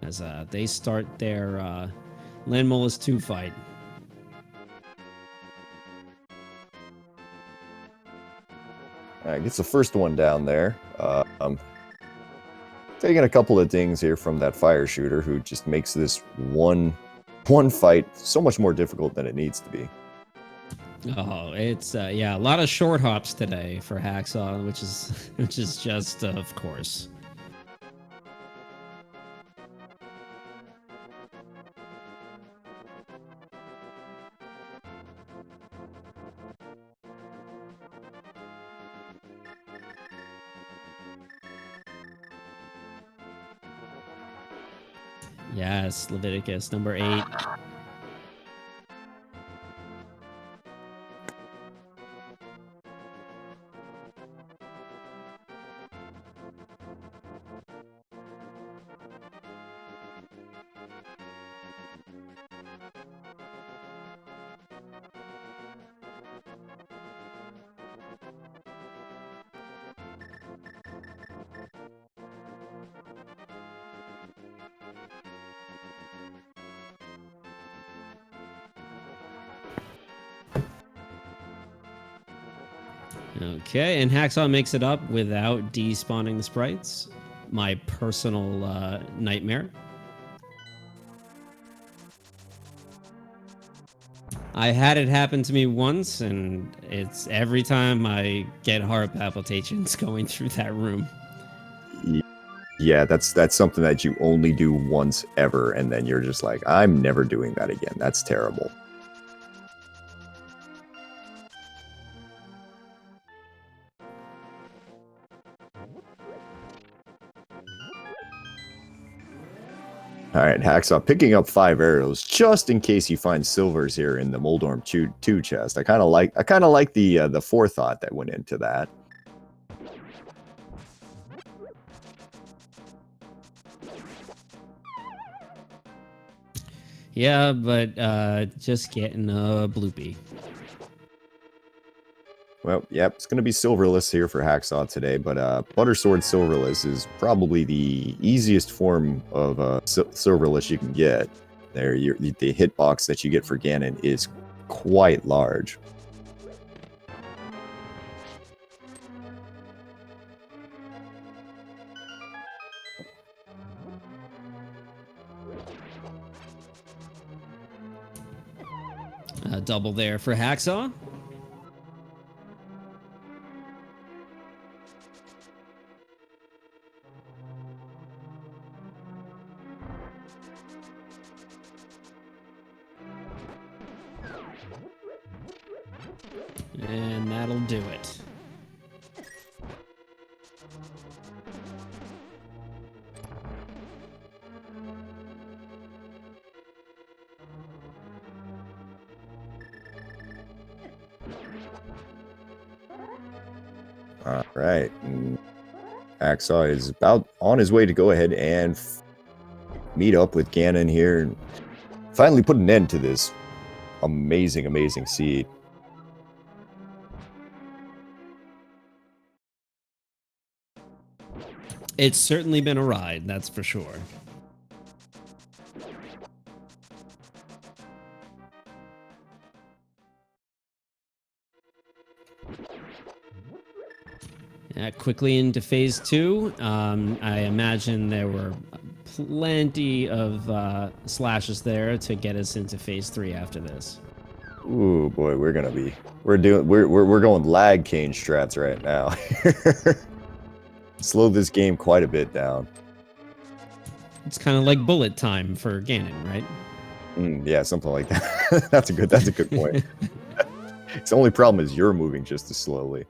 as they start their Landmolus 2 fight. Gets the first one down there. Taking a couple of dings here from that fire shooter who just makes this one fight so much more difficult than it needs to be. Oh, it's yeah, a lot of short hops today for Hacksaw, which is just of course. Yes, Leviticus, number 8. Okay, and Hacksaw makes it up without despawning the sprites. My personal nightmare. I had it happen to me once, and it's every time I get heart palpitations going through that room. Yeah, that's something that you only do once ever, and then you're just like, I'm never doing that again. That's terrible. All right, Hacksaw picking up 5 arrows just in case you find silvers here in the Moldorm 2 chest. I kind of like the forethought that went into that. Yeah, but just getting a bloopy. Well, yep, it's going to be silverless here for Hacksaw today, but Buttersword silverless is probably the easiest form of silverless you can get. There, the hitbox that you get for Ganon is quite large. Double there for Hacksaw. And that'll do it. All right. Hacksaw is about on his way to go ahead and meet up with Ganon here and finally put an end to this amazing seed. It's certainly been a ride, that's for sure. Quickly into phase 2. I imagine there were plenty of slashes there to get us into phase 3 after this. Ooh boy, we're going lag cane strats right now. Slow this game quite a bit down. It's kind of like bullet time for Ganon, right? Yeah, something like that. That's a good point. The only problem is you're moving just as slowly.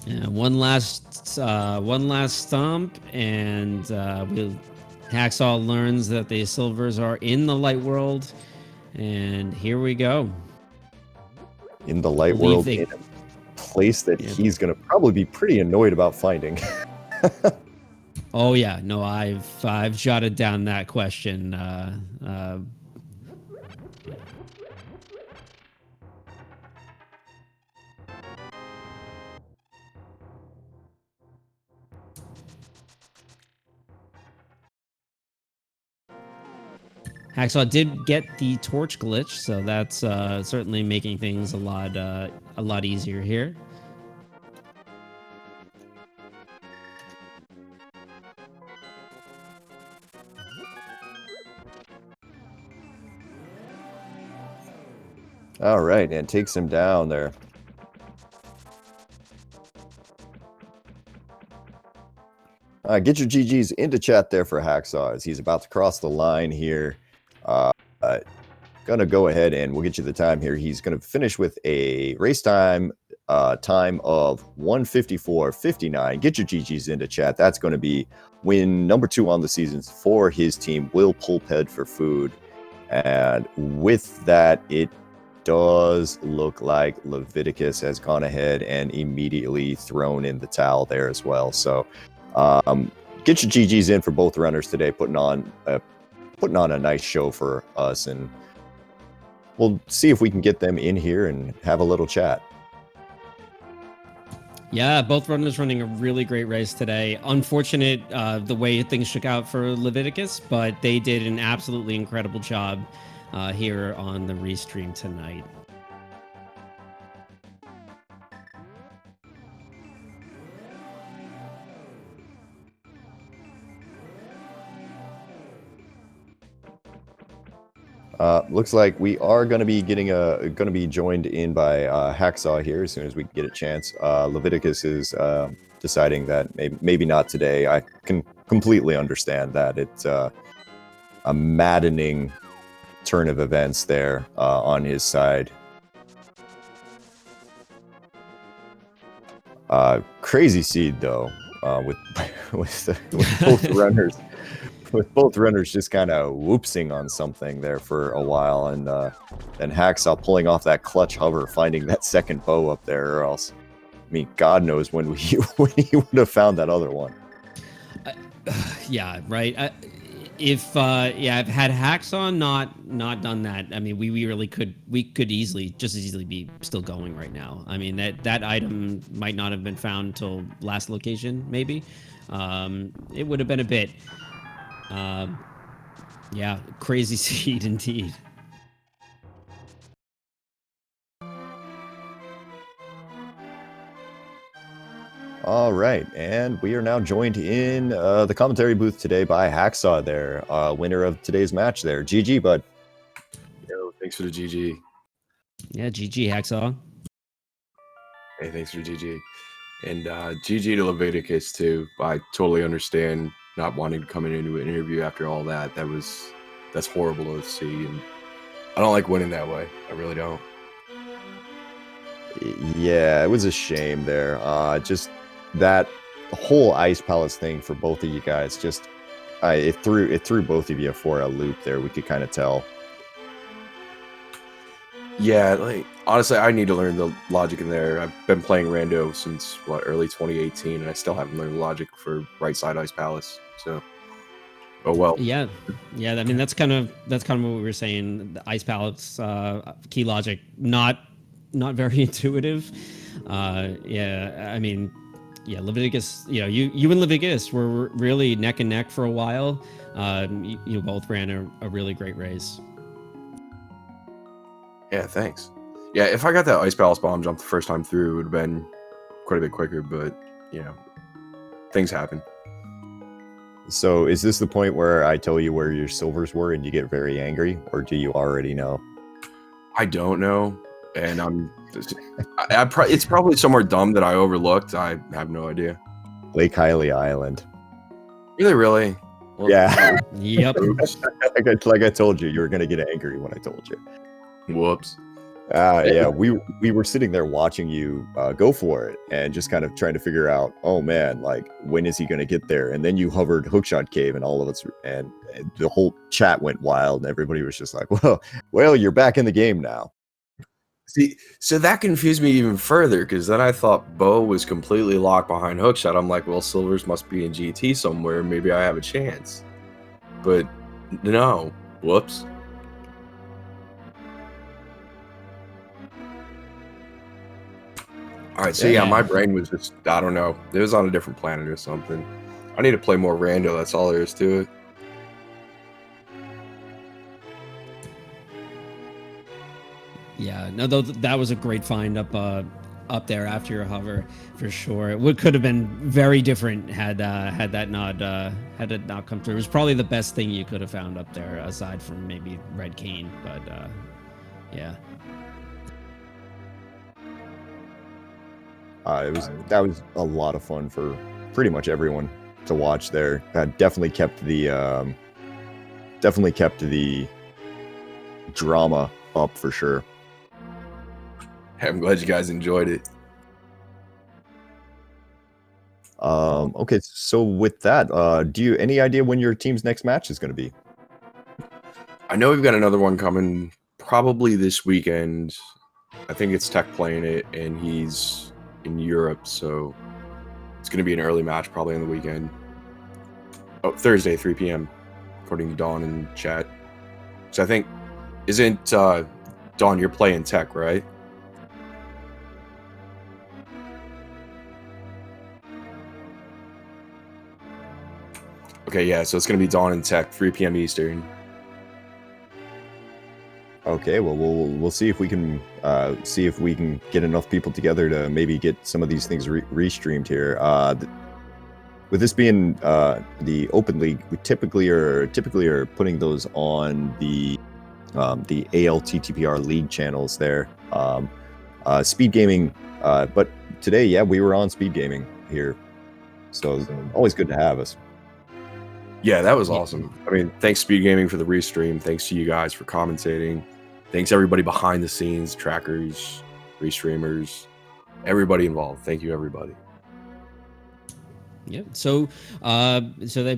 Yeah, one last stomp, and Hacksaw learns that the silvers are in the light world, and here we go. In the light world, in a place that he's gonna probably be pretty annoyed about finding. Oh yeah, no, I've jotted down that question. Hacksaw did get the torch glitch, so that's certainly making things a lot easier here. All right, and takes him down there. Get your GGs into chat there for Hacksaw as he's about to cross the line here. Gonna go ahead and we'll get you the time here. He's gonna finish with a race time time of 1:54.59. Get your GGs into chat. That's going to be win number 2 on the seasons for his team, Will Pulphead for food. And with that, it does look like Leviticus has gone ahead and immediately thrown in the towel there as well. So get your GGs in for both runners today, putting on a nice show for us, and we'll see if we can get them in here and have a little chat. Yeah, both runners running a really great race today. Unfortunate the way things shook out for Leviticus, but they did an absolutely incredible job here on the restream tonight. Looks like we are going to be joined in by Hacksaw here as soon as we get a chance. Leviticus is deciding that maybe not today. I can completely understand that. It's a maddening turn of events there on his side. Crazy seed though, with both runners. With both runners just kind of whoopsing on something there for a while, and then Hacksaw pulling off that clutch hover, finding that second bow up there, or else, I mean, God knows when he would have found that other one. Yeah, right. If had Hacksaw not done that, I mean, we could just as easily be still going right now. I mean, that item might not have been found until last location, maybe. It would have been a bit. Yeah, crazy seed indeed. All right, and we are now joined in the commentary booth today by Hacksaw there, winner of today's match there. GG, bud. Yo, thanks for the GG. Yeah, GG, Hacksaw. Hey, thanks for GG. And GG to Leviticus, too. I totally understand not wanting to come into an interview after all that. That's horrible to see, and I don't like winning that way. I really don't. Yeah, it was a shame there. Just that whole Ice Palace thing for both of you guys, just it threw both of you for a loop there. We could kind of tell. Yeah, like honestly, I need to learn the logic in there. I've been playing Rando since early 2018, and I still haven't learned the logic for right side Ice Palace. So, oh well. Yeah. I mean, that's kind of what we were saying. The Ice Palace key logic not not very intuitive. Yeah, I mean, yeah, Leviticus. You know, you and Leviticus were really neck and neck for a while. You both ran a really great race. Yeah, thanks. Yeah, if I got that Ice Palace bomb jump the first time through, it would have been quite a bit quicker, but, you know, things happen. So is this the point where I tell you where your silvers were and you get very angry, or do you already know? I don't know, and it's probably somewhere dumb that I overlooked. I have no idea. Lake Hylia Island. Really? Well, Yeah. Yep. like I told you, you were going to get angry when I told you. Whoops. Yeah, we were sitting there watching you go for it and just kind of trying to figure out, oh man, like when is he going to get there? And then you hovered Hookshot Cave, and all of us and the whole chat went wild, and everybody was just like, well, you're back in the game now. See, so that confused me even further, because then I thought Bo was completely locked behind Hookshot. I'm like, well, silvers must be in GT somewhere. Maybe I have a chance. But no. Whoops. All right, so yeah, my brain was just, I don't know. It was on a different planet or something. I need to play more Rando. That's all there is to it. Yeah, no, that was a great find up there after your hover for sure. It could have been very different had it not come through. It was probably the best thing you could have found up there, aside from maybe Red Cane. But yeah. That was a lot of fun for pretty much everyone to watch there. Definitely kept the drama up for sure. I'm glad you guys enjoyed it. Okay, so with that, do you any idea when your team's next match is going to be? I know we've got another one coming probably this weekend. I think it's Tech playing it, and he's in Europe, so it's going to be an early match probably on the weekend. Oh, Thursday, 3 p.m. according to Dawn in chat. So I think, isn't Dawn, you're playing Tech, right? Okay, yeah, so it's going to be Dawn and Tech, 3 p.m. Eastern. Okay, well, we'll see if we can get enough people together to maybe get some of these things restreamed here. With this being the Open League, we typically are putting those on the ALTTPR League channels there. SpeedGaming, but today, yeah, we were on SpeedGaming here, so it's always good to have us. Yeah, that was awesome. I mean, thanks SpeedGaming for the restream. Thanks to you guys for commentating. Thanks everybody behind the scenes, trackers, restreamers, everybody involved. Thank you, everybody. Yeah. So I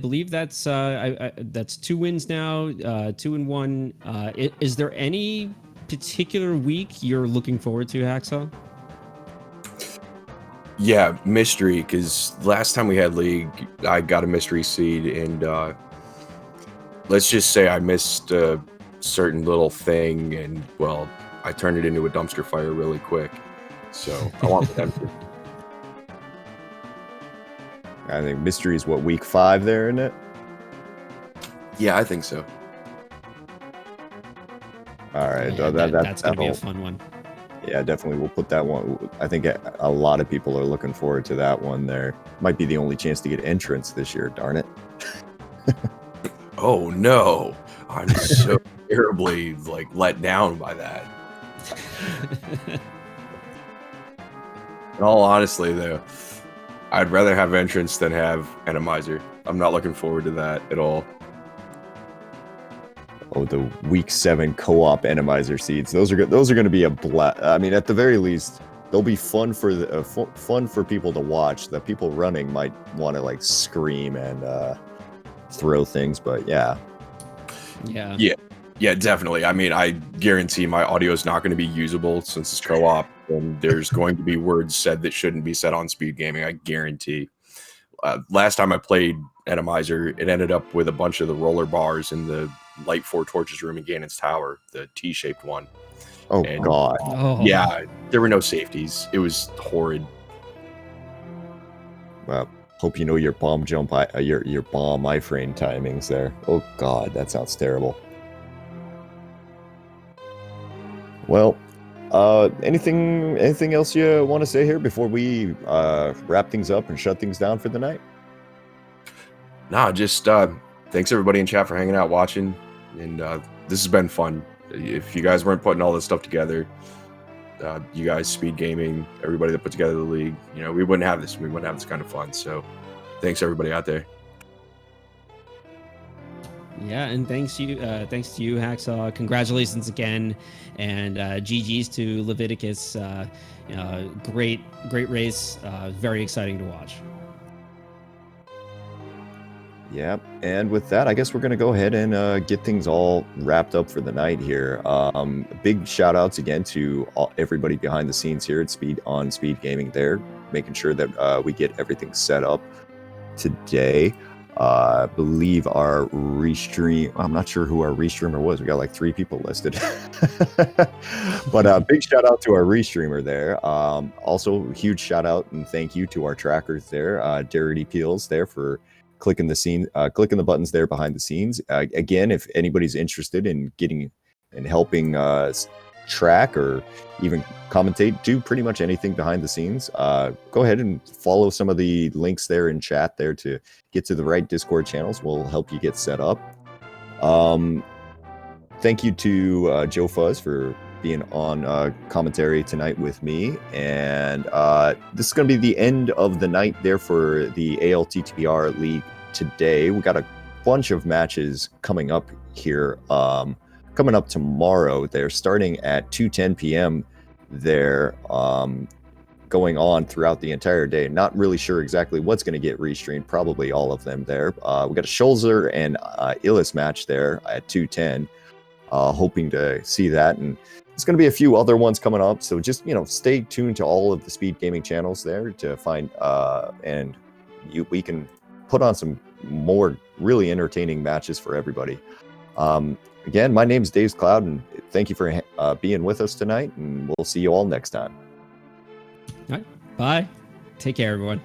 believe that's 2 wins now, 2-1. Is there any particular week you're looking forward to, Hacksaw? Yeah, mystery, because last time we had League, I got a mystery seed, and let's just say I missed a certain little thing, and, well, I turned it into a dumpster fire really quick. So I want them to. I think mystery is what, week 5 there, isn't it? Yeah, I think so. All right, Yeah, that's going to be a fun one. Yeah, definitely. We'll put that one. I think a lot of people are looking forward to that one there. Might be the only chance to get entrance this year, darn it. Oh, no. I'm so terribly, let down by that. In all honesty, though, I'd rather have entrance than have Randomizer. I'm not looking forward to that at all. Oh, the week 7 co-op Randomizer seeds. Those are good. Those are going to be a blast. I mean, at the very least, they'll be fun for fun for people to watch. The people running might want to scream and throw things, but yeah. Yeah, definitely. I mean, I guarantee my audio is not going to be usable since it's co-op, and there's going to be words said that shouldn't be said on SpeedGaming. I guarantee. Last time I played Randomizer, it ended up with a bunch of the roller bars in the Light 4 Torches room in Ganon's Tower, the T-shaped one. Oh And- God. Oh, Yeah, there were no safeties. It was horrid. Well, hope you know your bomb jump, your bomb iframe timings there. Oh God, that sounds terrible. Well, anything else you want to say here before we wrap things up and shut things down for the night? Nah, just thanks everybody in chat for hanging out, watching, and this has been fun. If you guys weren't putting all this stuff together, you guys, Speed Gaming, everybody that put together the league, you know, we wouldn't have this. We wouldn't have this kind of fun. So, thanks everybody out there. yeah, and thanks to you, Hacksaw. Congratulations again, and GG's to Leviticus. Great race. Very exciting to watch. Yeah, and with that, I guess we're gonna go ahead and get things all wrapped up for the night here. Big shout outs again to everybody behind the scenes here at Speed Gaming. There, making sure that we get everything set up today. I believe our restream. I'm not sure who our restreamer was. We got like 3 people listed, but big shout out to our restreamer there. Also, huge shout out and thank you to our trackers there, Dirty Peels there for clicking the buttons there behind the scenes. Again, if anybody's interested in getting and helping track or even commentate, do pretty much anything behind the scenes, go ahead and follow some of the links there in chat there to get to the right Discord channels. We'll help you get set up. Thank you to Joe Fuzz for being on commentary tonight with me, and this is going to be the end of the night there for the ALTTPR League today. We got a bunch of matches coming up here, coming up tomorrow. They're starting at 2:10 p.m. They're going on throughout the entire day. Not really sure exactly what's going to get restreamed. Probably all of them there. We got a Scholzer and Illis match there at 2:10. Hoping to see that, and there's going to be a few other ones coming up, so just stay tuned to all of the Speed Gaming channels there to find we can put on some more really entertaining matches for everybody. Again, my name's Dave's Cloud, and thank you for being with us tonight, and we'll see you all next time. All right, bye. Take care, everyone.